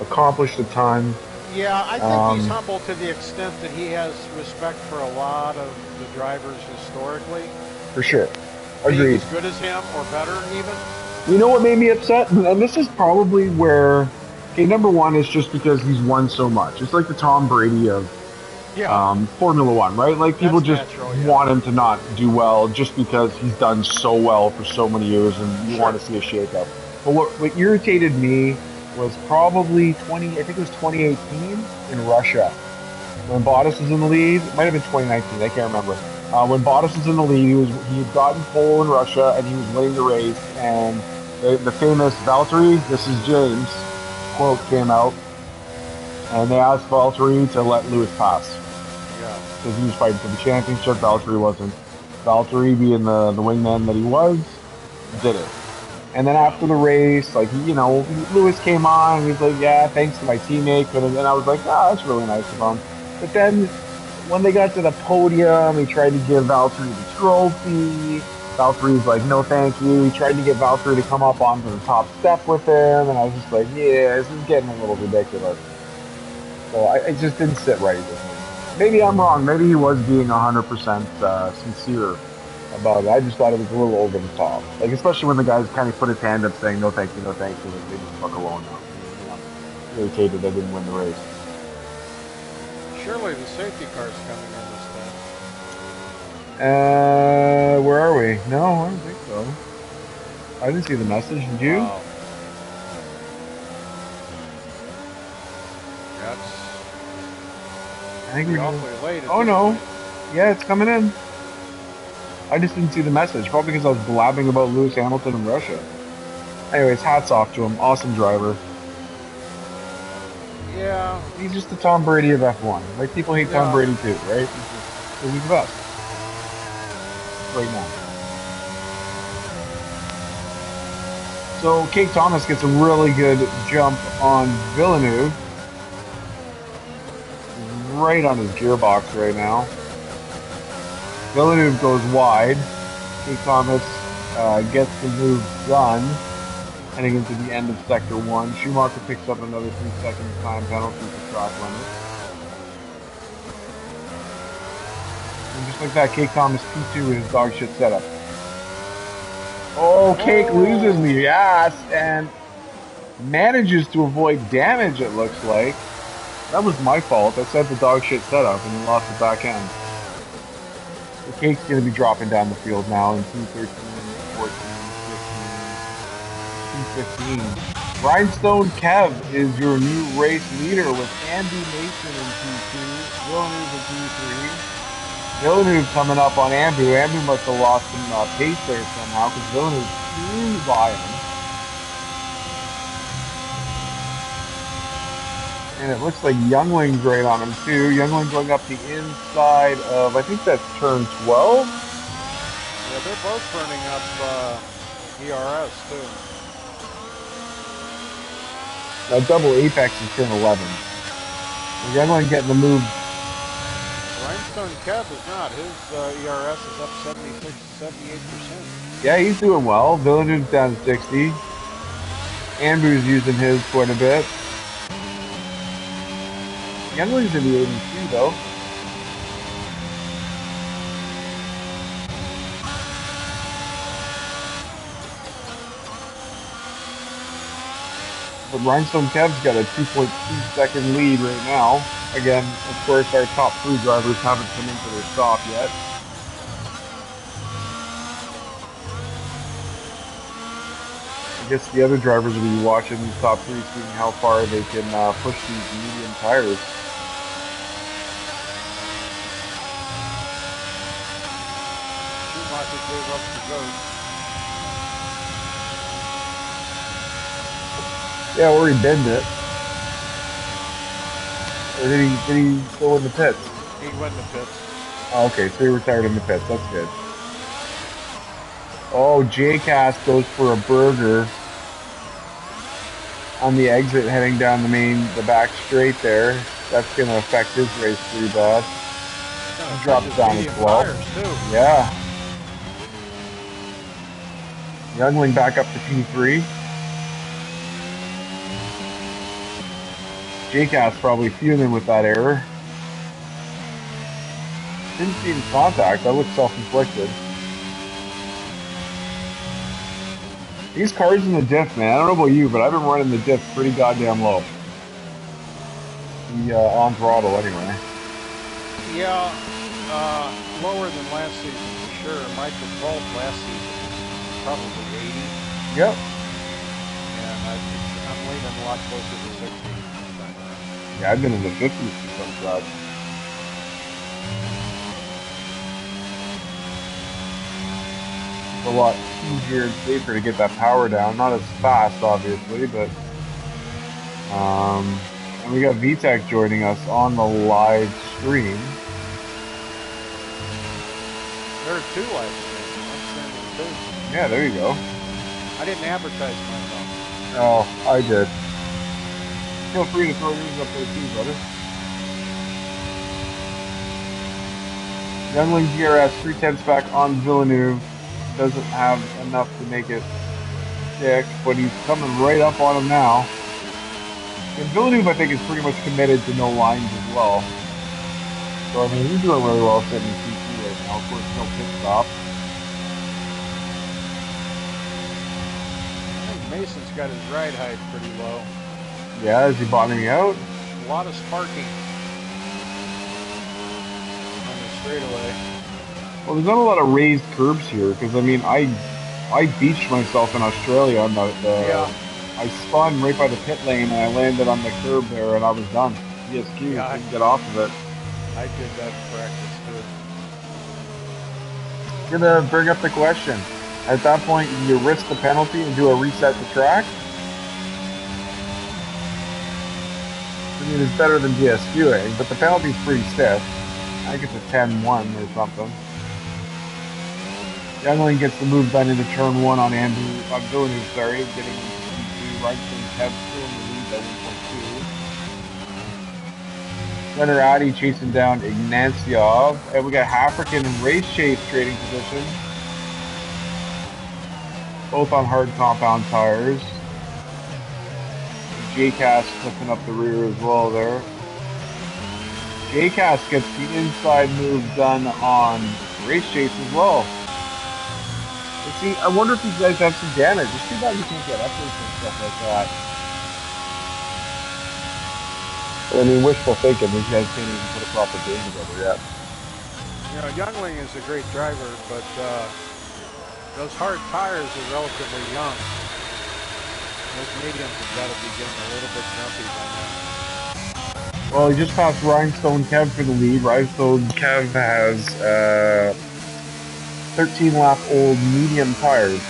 accomplished a ton. Yeah, I think he's humble to the extent that he has respect for a lot of the drivers historically. For sure. Agreed. As good as him, or better even. You know what made me upset? And this is probably where... Okay, number one is just because he's won so much. It's like the Tom Brady of Formula One, right? Like, people just want him to not do well just because he's done so well for so many years, and you want to see a shakeup. But what irritated me was probably 2018 in Russia, when Bottas was in the lead. It might have been 2019, I can't remember. When Bottas was in the lead, he had gotten pole in Russia, and he was winning the race, and the famous Valtteri, this is James, quote came out, and they asked Valtteri to let Lewis pass. Yeah. Because he was fighting for the championship, Valtteri wasn't. Valtteri, being the wingman that he was, did it. And then after the race, like, Lewis came on, and he's like, yeah, thanks to my teammate. And I was like, that's really nice of him. But then, when they got to the podium, he tried to give Valtteri the trophy. Valtteri's like, no thank you. He tried to get Valtteri to come up onto the top step with him, and I was just like, yeah, this is getting a little ridiculous. So it just didn't sit right with me. Maybe I'm wrong. Maybe he was being 100% sincere about it. I just thought it was a little over the top. Like, especially when the guys kind of put his hand up saying, no thank you, no thank you. Like, they just fuck alone now. Irritated they didn't win the race. Surely the safety car's coming in this time. Where are we? No, I don't think so. I didn't see the message. Did you? Wow. I think we're awfully late. Oh no. Yeah, it's coming in. I just didn't see the message. Probably because I was blabbing about Lewis Hamilton in Russia. Anyways, hats off to him. Awesome driver. Yeah. He's just the Tom Brady of F1. Like, people hate Tom Brady too, right? He's the best. Right now. So, Kate Thomas gets a really good jump on Villeneuve. Right on his gearbox right now. Villeneuve goes wide. Kate Thomas gets the move done, heading into the end of Sector 1. Schumacher picks up another 3 seconds time penalty for track limit. And just like that, Kate Thomas P2 with his dog shit setup. Oh, Cake loses the ass and manages to avoid damage, it looks like. That was my fault. I said the dog shit setup and he lost the back end. The Cake's going to be dropping down the field now in 2:13, 14, 15, 2:15. Rhinestone Kev is your new race leader with Andy Mason in P2, Villeneuve in P3. Villeneuve coming up on Ambu. Ambu must have lost some pace there somehow because Villeneuve flew by him. And it looks like Youngling's right on him too. Youngling going up the inside of, I think that's turn 12. Yeah, they're both burning up ERS too. That double apex is turn 11. Youngling getting the move. Rhinestone Kev is not. His ERS is up 76, 78%. Yeah, he's doing well. Villeneuve's down to 60. Andrew's using his quite a bit. Youngling's in the 82 though. But Rhinestone Kev's got a 2.2 second lead right now. Again, of course, our top 3 drivers haven't come into their stop yet. I guess the other drivers will be watching these top 3, seeing how far they can push these medium tires. Schumacher gave up the ghost. Yeah, or he binned it. Or did he go in the pits? He went in the pits. Oh, okay, so he retired in the pits. That's good. Oh, J-Cast goes for a burger on the exit heading down the back straight there. That's going to affect his race pretty bad. He drops down as well. Yeah. Youngling back up to P3. J-Cast probably fuming with that error. Didn't see any contact. That looks self-inflicted. These cars in the diff, man. I don't know about you, but I've been running the diff pretty goddamn low. The on throttle, anyway. Yeah, lower than last season for sure. My default last season was probably 80. Yep. And I'm leaning a lot closer to 60. Yeah, I've been in the 50s for some tracks. It's a lot easier and safer to get that power down. Not as fast, obviously, but and we got VTech joining us on the live stream. There are 2 live streams. I'm sending 2. Yeah, there you go. I didn't advertise myself. Oh, I did. Feel free to throw yours up there too, brother. Youngling GRS 3/10 back on Villeneuve. Doesn't have enough to make it stick, but he's coming right up on him now. And Villeneuve, I think, is pretty much committed to no lines as well. So, I mean, he's doing really well sitting in P2 right now. Of course, no pit stop. I think Mason's got his ride height pretty low. Yeah, is he bottoming out? A lot of sparking on the straightaway. Well, there's not a lot of raised curbs here, because, I mean, I beached myself in Australia on yeah. I spun right by the pit lane, and I landed on the curb there, and I was done. DSQ, Yeah, couldn't get off of it. I did that in practice, too. Gonna bring up the question. At that point, do you risk the penalty and do a reset to track? I mean, it's better than DSQing, but the penalty's pretty stiff. I think it's a 10-1 or something. Youngling gets the move done into turn 1 on Villeneuve, sorry, getting into Rhinestone Kev still in the lead by 1.2. Renner Addy chasing down Ignacyov, and we got African and Race Chase trading position. Both on hard compound tires. J-Cast flipping up the rear as well there. J-Cast gets the inside move done on Race Chase as well. Let's see, I wonder if these guys have some damage. It's too bad you can't get updates and stuff like that. But, I mean, wishful thinking, these guys can't even put a proper game together yet. You know, Youngling is a great driver, but those hard tires are relatively young. Those mediums have got to be getting a little bit jumpy by now. Well, he just passed Rhinestone Kev for the lead. Rhinestone Kev has 13 lap old medium tires,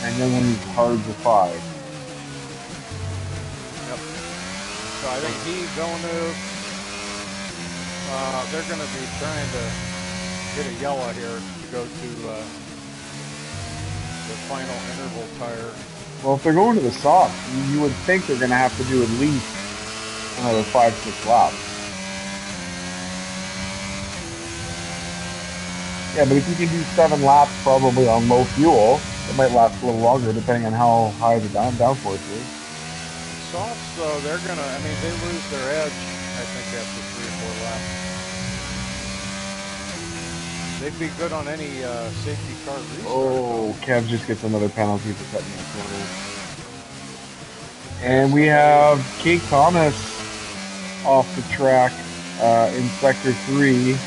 and Youngling's hards are 5. Yep. So I think he's going to. They're going to be trying to get a yellow here to go to the final interval tire. Well, if they're going to the soft, you would think they're going to have to do at least another 5-6 laps. Yeah, but if you can do 7 laps probably on low fuel, it might last a little longer depending on how high the downforce is. Softs, though, they're going to, I mean, they lose their edge, I think, after 3 or 4 laps. They'd be good on any safety car restart. Oh, Kev just gets another penalty for cutting the corner. And we have Kate Thomas off the track in Sector 3.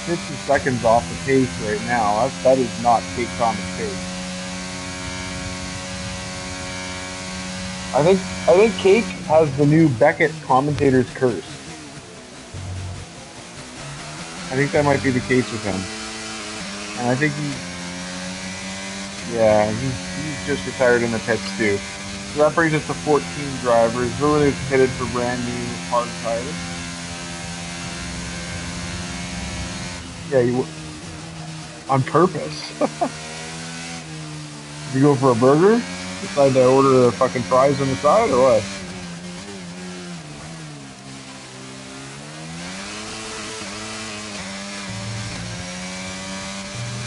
50 seconds off the pace right now. That is not Kate Thomas' pace. I think Kate has the new Beckett commentator's curse. I think that might be the case with him. And I think he's just retired in the pits too. So that brings us to 14 drivers. Villeneuve's pitted for brand new hard tires. Yeah, on purpose. You go for a burger? Decide to order the fucking fries on the side or what?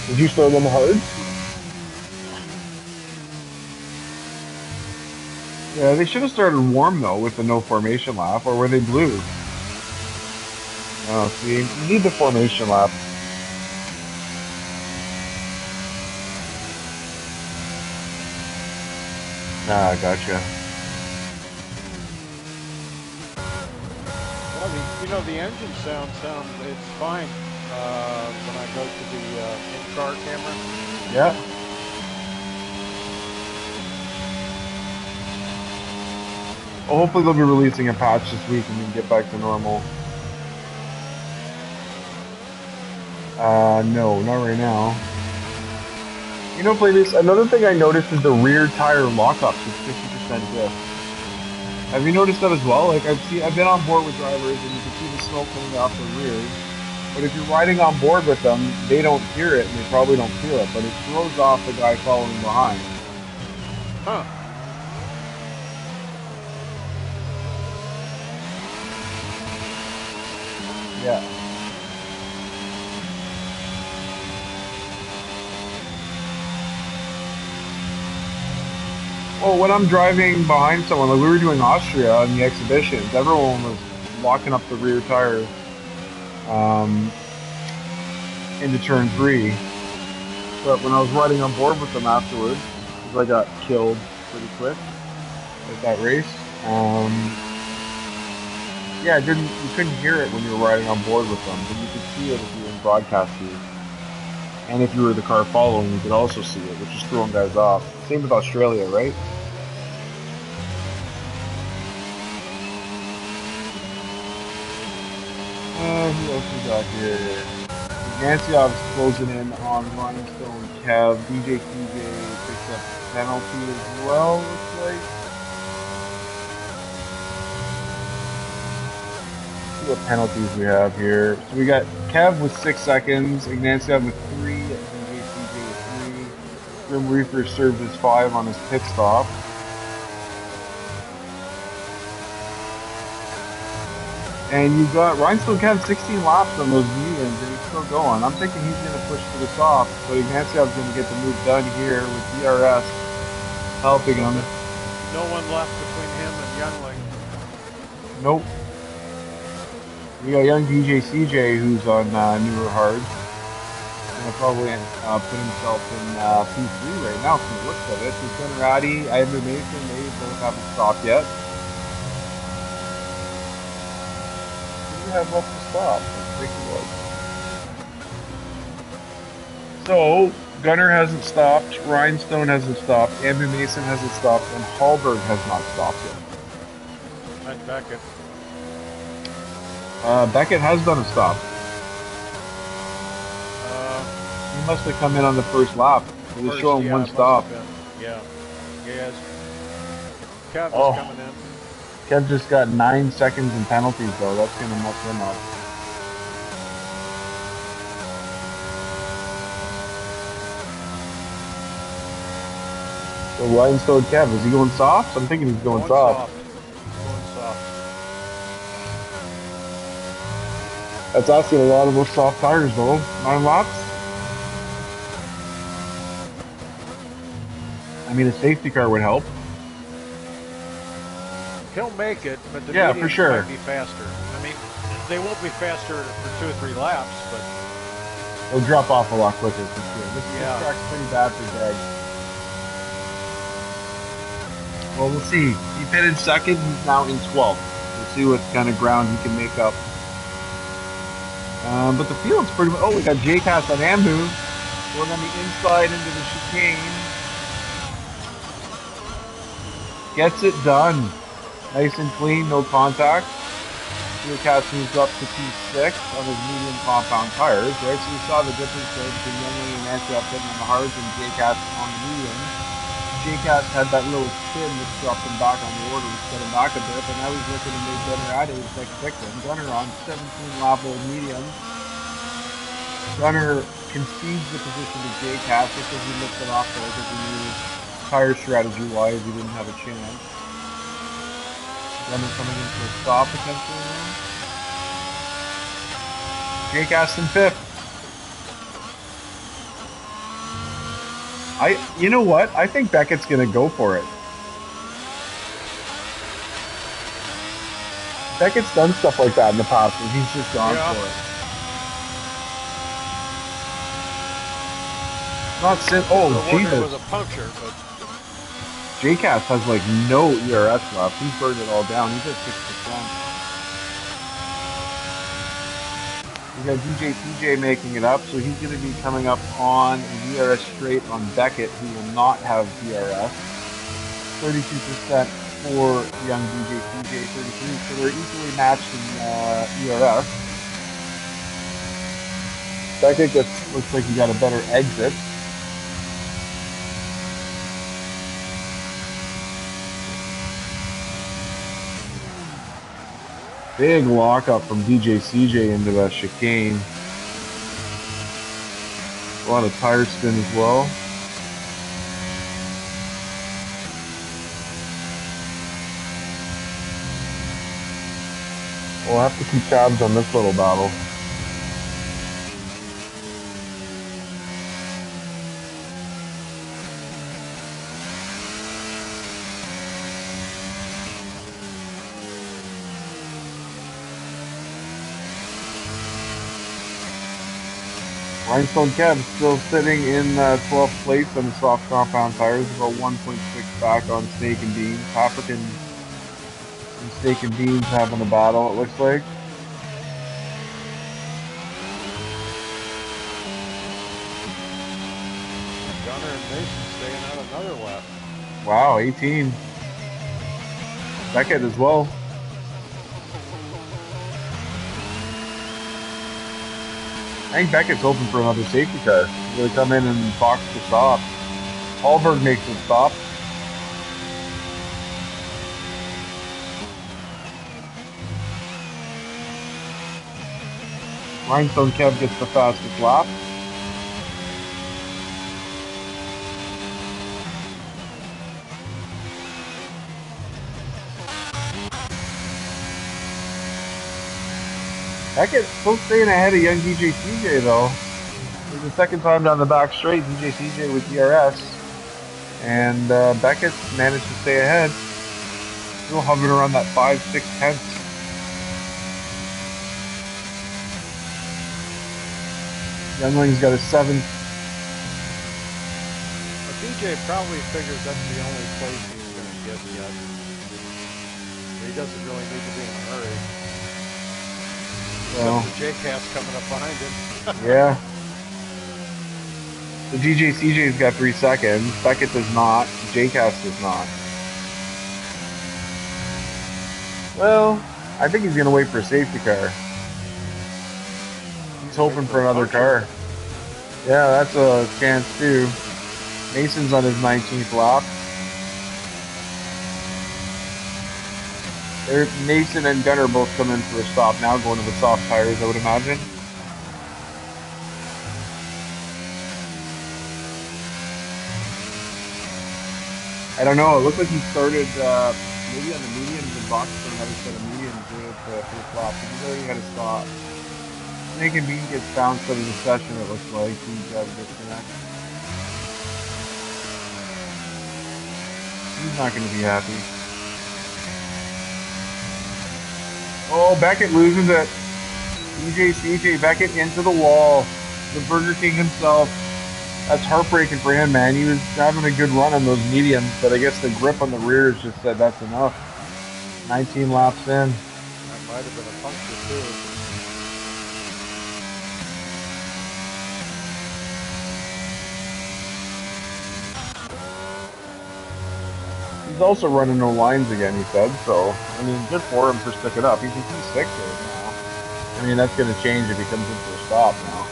Did you throw them hard? Yeah, they should have started warm though with the no formation lap, or were they blue? Oh, see, you need the formation lap. Ah, gotcha. Well, the engine sound, it's fine when I go to the in-car camera. Yeah. Well, hopefully they'll be releasing a patch this week and we can get back to normal. No, not right now. You know, Playbase, another thing I noticed is the rear tire lockups is 50% diff. Have you noticed that as well? Like I've been on board with drivers and you can see the smoke coming off the rears. But if you're riding on board with them, they don't hear it and they probably don't feel it. But it throws off the guy following behind. Huh. Yeah. Well, when I'm driving behind someone, like we were doing Austria on the exhibitions, everyone was locking up the rear tire into turn 3. But when I was riding on board with them afterwards, because I got killed pretty quick at that race, yeah, you couldn't hear it when you were riding on board with them, but you could see it if you were in broadcast view. And if you were the car following, you could also see it, which is throwing guys off. Same with Australia, right? Who else we got here? Nancyov's closing in on Rhinestone Kev. DJ TJ picks up penalty as well, looks like. Let's see what penalties we have here. So we got Kev with 6 seconds, Ignacio with 3, DJ TJ with 3. Grim Reaper served his 5 on his pit stop. And you got Rhinestone Kev 16 laps on those mediums, and he's still going. I'm thinking he's going to push to the soft, but Ignaciov's going to get the move done here with DRS helping him. No one left between him and Youngling. Nope. We got young DJ CJ who's on newer hards. Going to probably put himself in P3 right now from the looks of it. He's been Ratty, Ivan Mason, they both haven't stopped yet. Have left to stop. Let's take a look. So Gunner hasn't stopped. Rhinestone hasn't stopped. Ambu Mason hasn't stopped. And Hallberg has not stopped yet. And Beckett. Beckett has done a stop. He must have come in on the first lap. It was showing one stop. Yeah. Yes. Kev is Oh. coming in. Kev just got 9 seconds in penalties, though. That's going to mess him up. So Rhinestone Kev, is he going soft? I'm thinking he's going soft. Going soft. That's asking a lot of those soft tires, though. 9 laps? I mean, a safety car would help. He'll make it, but the for sure. might be faster. I mean, they won't be faster for 2 or 3 laps, but they'll drop off a lot quicker for sure. This track's pretty bad for Greg. Well, we'll see. He pitted second. He's now in 12th. We'll see what kind of ground he can make up. But the field's pretty much... Oh, we got J-Cast on Ambu. Going on the inside into the chicane. Gets it done. Nice and clean, no contact. J-Cast moves up to P6 on his medium compound tires, right? So you saw the difference there between Youngling and Nancy hitting on the hards and J-Cast on the medium. J-Cast had that little spin that dropped him back on the order and set him back a bit, but now he's looking to make Gunner out of his next victim. Gunner on 17 lap old medium. Gunner concedes the position to J-Cast just as he lifted off there because he knew tire strategy wise he didn't have a chance. Gunner coming in for a stop potentially now. J-Cast in 5th. You know what? I think Beckett's going to go for it. Beckett's done stuff like that in the past, and he's just gone for it. Not sin. Oh, Jesus! It was a puncture, but J-Cast has like no ERS left. He's burned it all down. He's at 6%. We got DJ TJ making it up, so he's going to be coming up on an ERS straight on Beckett, who will not have DRS. 32% for young DJ TJ, 33, so they're equally matched in ERS. Beckett looks like he got a better exit. Big lockup from DJ CJ into the chicane. A lot of tire spin as well. We'll have to keep tabs on this little battle. Rhinestone Kev still sitting in 12th place on the soft compound tires, about 1.6 back on Snake and Beans. African and Snake and Beans having a battle, it looks like. Gunner and Mason staying out another lap. Wow, 18. Beckett as well. I think Beckett's hoping for another safety car. He's going to come in and box the stop. Hallberg makes the stop. Rhinestone Kev gets the fastest lap. Beckett's still staying ahead of young DJ CJ though. For the second time down the back straight, DJ CJ with DRS. And Beckett managed to stay ahead. Still hovering around that 5-6 tenths. Youngling's got a 7. But DJ probably figures that's the only place he's going to get yet. He doesn't really need to be in a hurry. Well, the J-Cast coming up behind him. Yeah. The DJ CJ's got 3 seconds. Beckett does not. JCast does not. Well, I think he's going to wait for a safety car. He's hoping for another car. Yeah, that's a chance too. Mason's on his 19th lap. Mason and Gunner both come in for a stop now, going to the soft tires, I would imagine. I don't know. It looked like he started maybe on the mediums and boxed for another set of mediums for the flop. He's already had a stop. Snake and Bean gets bounced out of the session, it looks like. He's got a disconnect. He's not going to be happy. Oh, Beckett loses it. CJ Beckett into the wall. The Burger King himself. That's heartbreaking for him, man. He was having a good run on those mediums, but I guess the grip on the rears just said that's enough. 19 laps in. That might have been a puncture, too. He's also running no lines again, he said, so, I mean, good for him for sticking up. He's in P6 right now. I mean, that's going to change if he comes in for a stop now.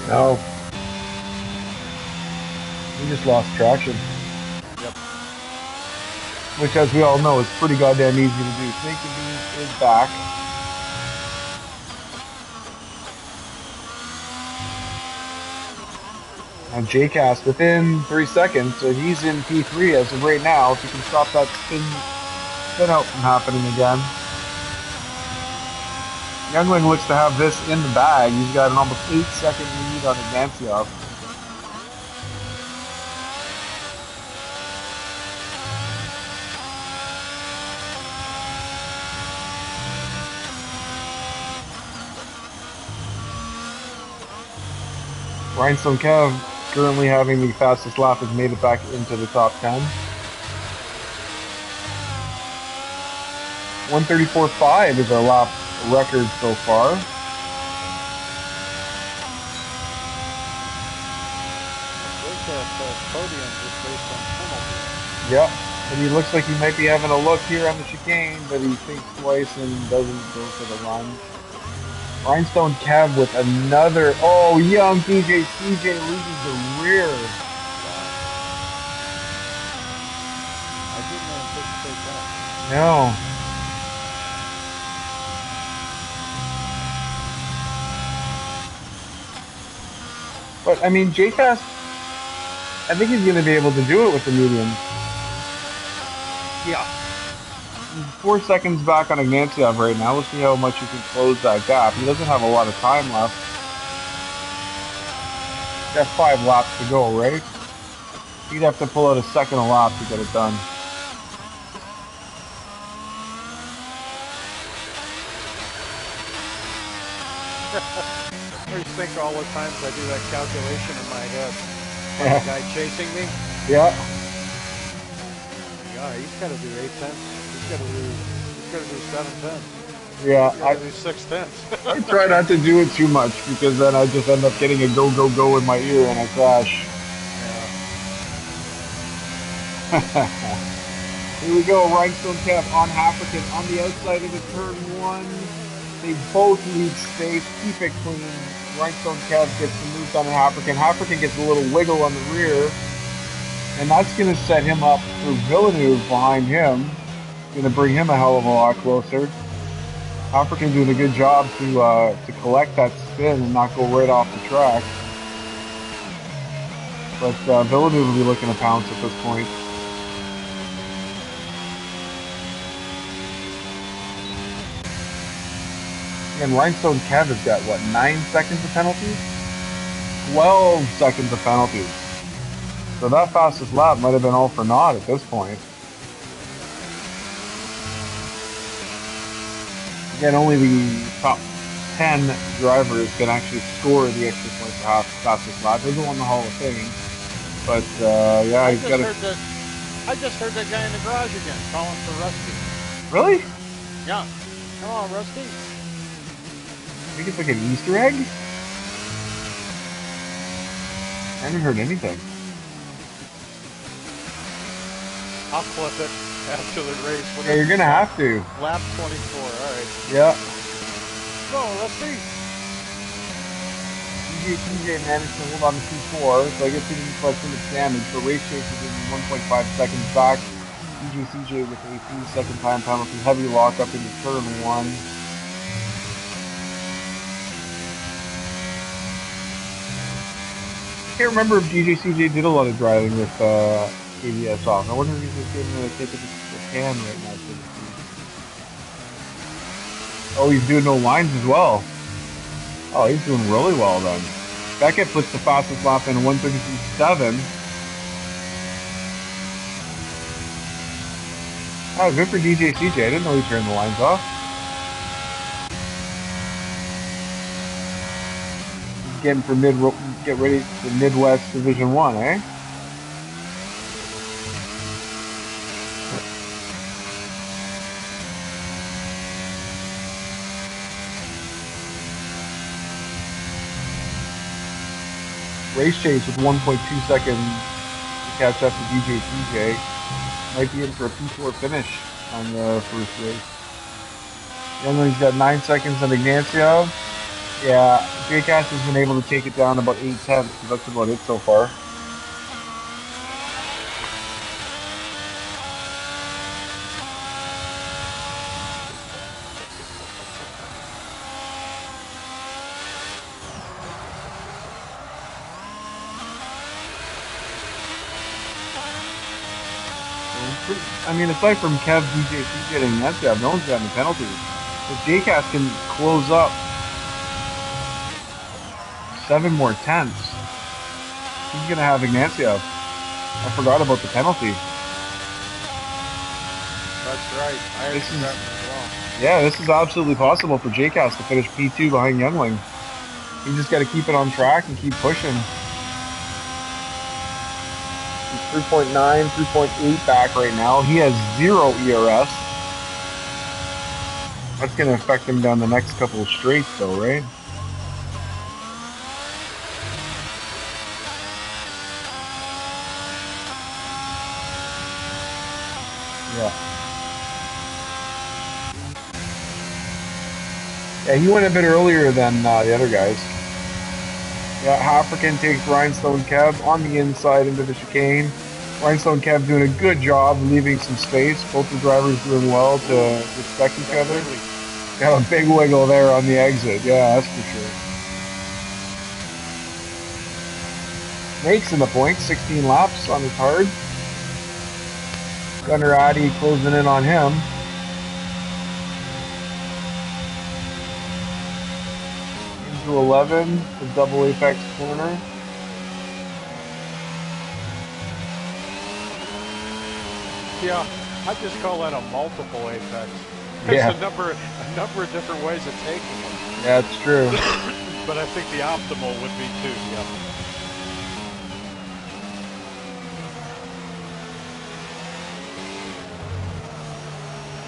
No. He just lost traction. Yep. Which, as we all know, is pretty goddamn easy to do. Snake and Bean is back. And JCast within 3 seconds, so he's in P3 as of right now. If he can stop that spin out from happening again. Youngling looks to have this in the bag. He's got an almost 8-second lead on Ignacio. Rhinestone Kev, currently having the fastest lap, has made it back into the top 10. 134.5 is our lap record so far. Podium just based on penalty. Yep, and he looks like he might be having a look here on the chicane, but he thinks twice and doesn't go for the run. Rhinestone Kev with another. Oh, young DJ CJ loses the rear. I didn't anticipate that. No. But, I mean, JCast, I think he's going to be able to do it with the medium. Yeah. He's 4 seconds back on Ignacio right now. We'll see how much he can close that gap. He doesn't have a lot of time left. He's got 5 laps to go, right? He'd have to pull out a second a lap to get it done. I just think all the times I do that calculation in my head. The guy chasing me? Yeah. Yeah, he's got to do 8 tenths. He's got to do 7 tenths. Yeah, I do 6 tenths. I try not to do it too much because then I just end up getting a go go go in my ear and I crash. Yeah. Here we go, Rhinestone Kev on Hafferton on the outside of the turn 1. They both need space, keep it clean. Rhinestone Kev gets the move on Hafferton. Hafferton gets a little wiggle on the rear. And that's going to set him up for Villeneuve behind him. Going to bring him a hell of a lot closer. Hafferton doing a good job to collect that spin and not go right off the track. But Villeneuve will be looking to pounce at this point. And Rhinestone Kev has got, what, 9 seconds of penalties? 12 seconds of penalties. So that fastest lap might have been all for naught at this point. Again, only the top 10 drivers can actually score the extra points for fastest lap. He'll go on the Hall of Fame. But, yeah, he's got to... I just heard that guy in the garage again, calling for Rusty. Really? Yeah. Come on, Rusty. think it's like an Easter egg? I haven't heard anything. I'll clip it after the race. Yeah, you're gonna have to. Lap 24, alright. Yeah. So, let's see. TJ managed to hold on to P4, so I guess he didn't cause too much damage, but race chase is in 1.5 seconds back. CJ with a 3-second time penalty, heavy lock up into turn 1. I can't remember if CJ did a lot of driving with ABS off. I wonder if he's just getting to take it to pan right now. Oh, he's doing no lines as well. Oh, he's doing really well then. Beckett puts the fastest lap in 1:33.7. Oh, good for CJ. I didn't know he turned the lines off. He's getting for get ready for Midwest Division 1, eh? Race chase with 1.2 seconds to catch up to CJ. Might be in for a P4 finish on the first race. Youngling's got 9 seconds on Ignacio. Yeah, JCast has been able to take it down about 8 tenths, so that's about it so far. I mean, aside from Kev, DJ, getting that job, no one's gotten a penalty. If JCast can close up 7 more tenths, he's going to have Ignacio. I forgot about the penalty. That's right. I this is, that as well. Yeah, this is absolutely possible for JCast to finish P2 behind Youngling. He's just got to keep it on track and keep pushing. 3.9, 3.8 back right now. He has 0 ERS. That's going to affect him down the next couple of straights, though, right? Yeah, he went a bit earlier than the other guys. Yeah, African takes Rhinestone Kev on the inside into the chicane. Rhinestone Kev doing a good job leaving some space. Both the drivers doing well to respect each other. Got a big wiggle there on the exit. Yeah, that's for sure. Makes in the point, 16 laps on his hard. Gunnar Addy closing in on him. Into 11, the double apex corner. Yeah, I just call that a multiple apex. Yeah. There's a number of different ways of taking it. Yeah, it's true. But I think the optimal would be 2, yeah.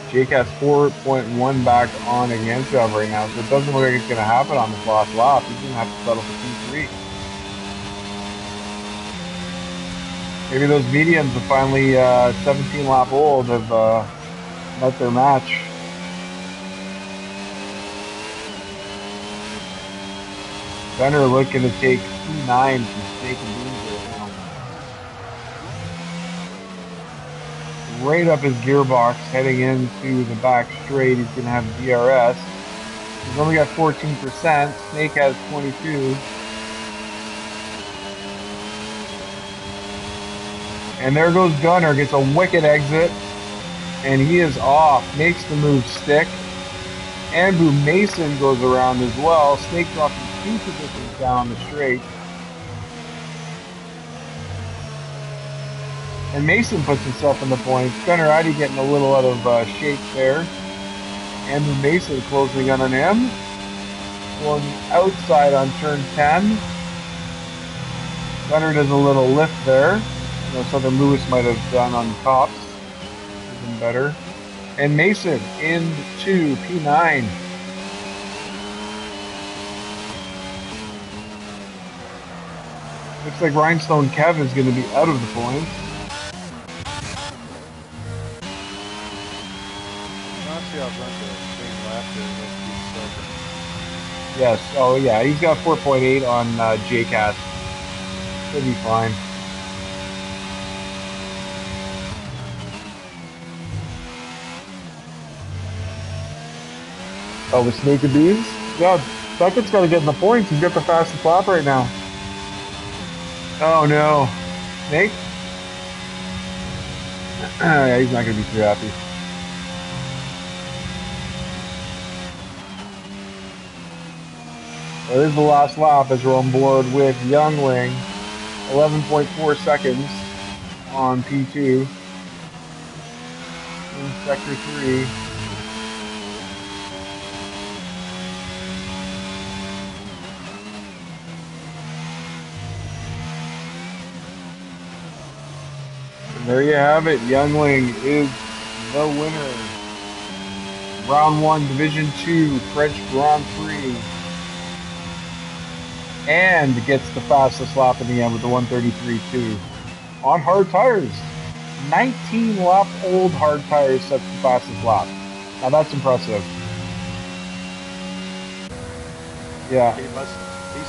Jake has 4.1 back on Ignacio right now, so it doesn't look like it's going to happen on this last lap. He's going to have to settle for P3. Maybe those mediums are finally 17 lap old have met their match. Gunner looking to take P9 from Snake and Beans right now. Right up his gearbox, heading into the back straight. He's going to have DRS. He's only got 14%. Snake has 22. And there goes Gunner, gets a wicked exit, and he is off. Makes the move stick. Andrew Mason goes around as well. Snake dropping 2 positions down the straight. And Mason puts himself in the points. Gunnar Addy getting a little out of shape there. Andrew Mason closing in on him. Going outside on turn 10. Gunnar does a little lift there. You know, something Lewis might have done on tops. Even better. And Mason into P9. Looks like Rhinestone Kev is going to be out of the points. Ignacio runs a clean lap there. He'll keep second. Yes. Oh, yeah. He's got 4.8 on JCast. He'll be fine. Oh, the Snake of Beans? Yeah, Beckett's got to get in the points. He's got the fastest lap right now. Oh, no. Snake? Yeah, he's not going to be too happy. Well, this is the last lap as we're on board with Youngling. 11.4 seconds on P2. In Sector 3. And there you have it. Youngling is the winner. Round 1, Division 2, French Grand Prix. And gets the fastest lap in the end with the 133.2 on hard tires. 19 lap old hard tires sets the fastest lap. Now that's impressive. Yeah. He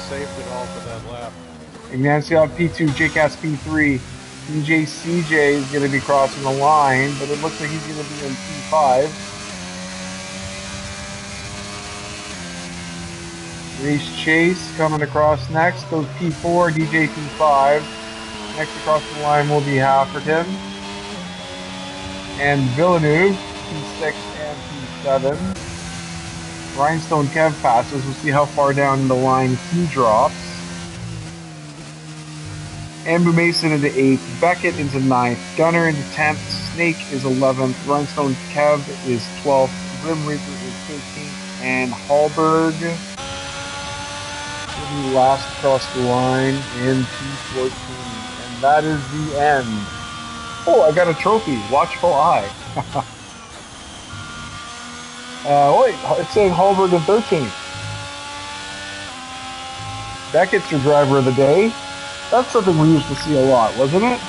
saved it all for that lap. Ignacio P2, JCast P3. DJ CJ is going to be crossing the line, but it looks like he's going to be in P5. Race Chase coming across next, goes P4, DJ P5. Next across the line will be Hafferton. And Villeneuve, P6 and P7. Rhinestone Kev passes, we'll see how far down the line he drops. Ambu Mason into 8th, Beckett into 9th, Gunner into 10th, Snake is 11th, Rhinestone Kev is 12th, Grim Reaper is 13th, and Hallberg last across the line in P14. And that is the end. Oh, I got a trophy. Watchful eye. Wait, it's saying Hallberg in 13th. Beckett's your driver of the day. That's something we used to see a lot, wasn't it?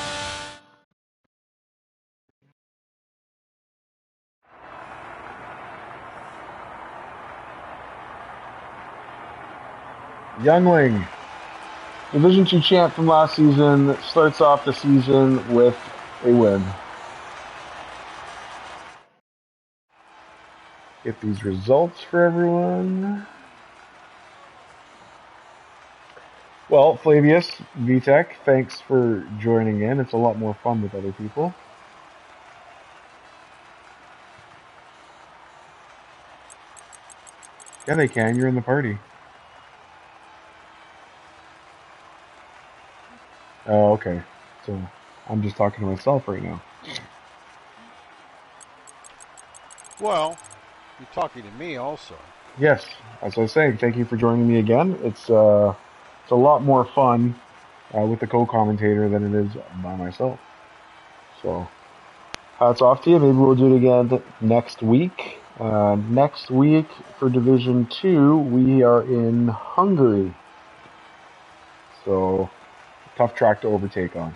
Youngling, Division 2 champ from last season, starts off the season with a win. Get these results for everyone. Well, Flavius, VTech, thanks for joining in. It's a lot more fun with other people. Yeah, they can. You're in the party. Oh, okay. So I'm just talking to myself right now. Well, you're talking to me also. Yes, as I was saying, thank you for joining me again. It's a lot more fun with the co-commentator than it is by myself. So hats off to you. Maybe we'll do it again next week. Next week for Division 2, we are in Hungary. So tough track to overtake on.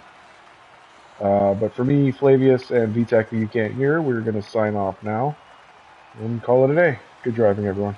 But for me, Flavius, and VTech, who you can't hear, we're going to sign off now and call it a day. Good driving, everyone.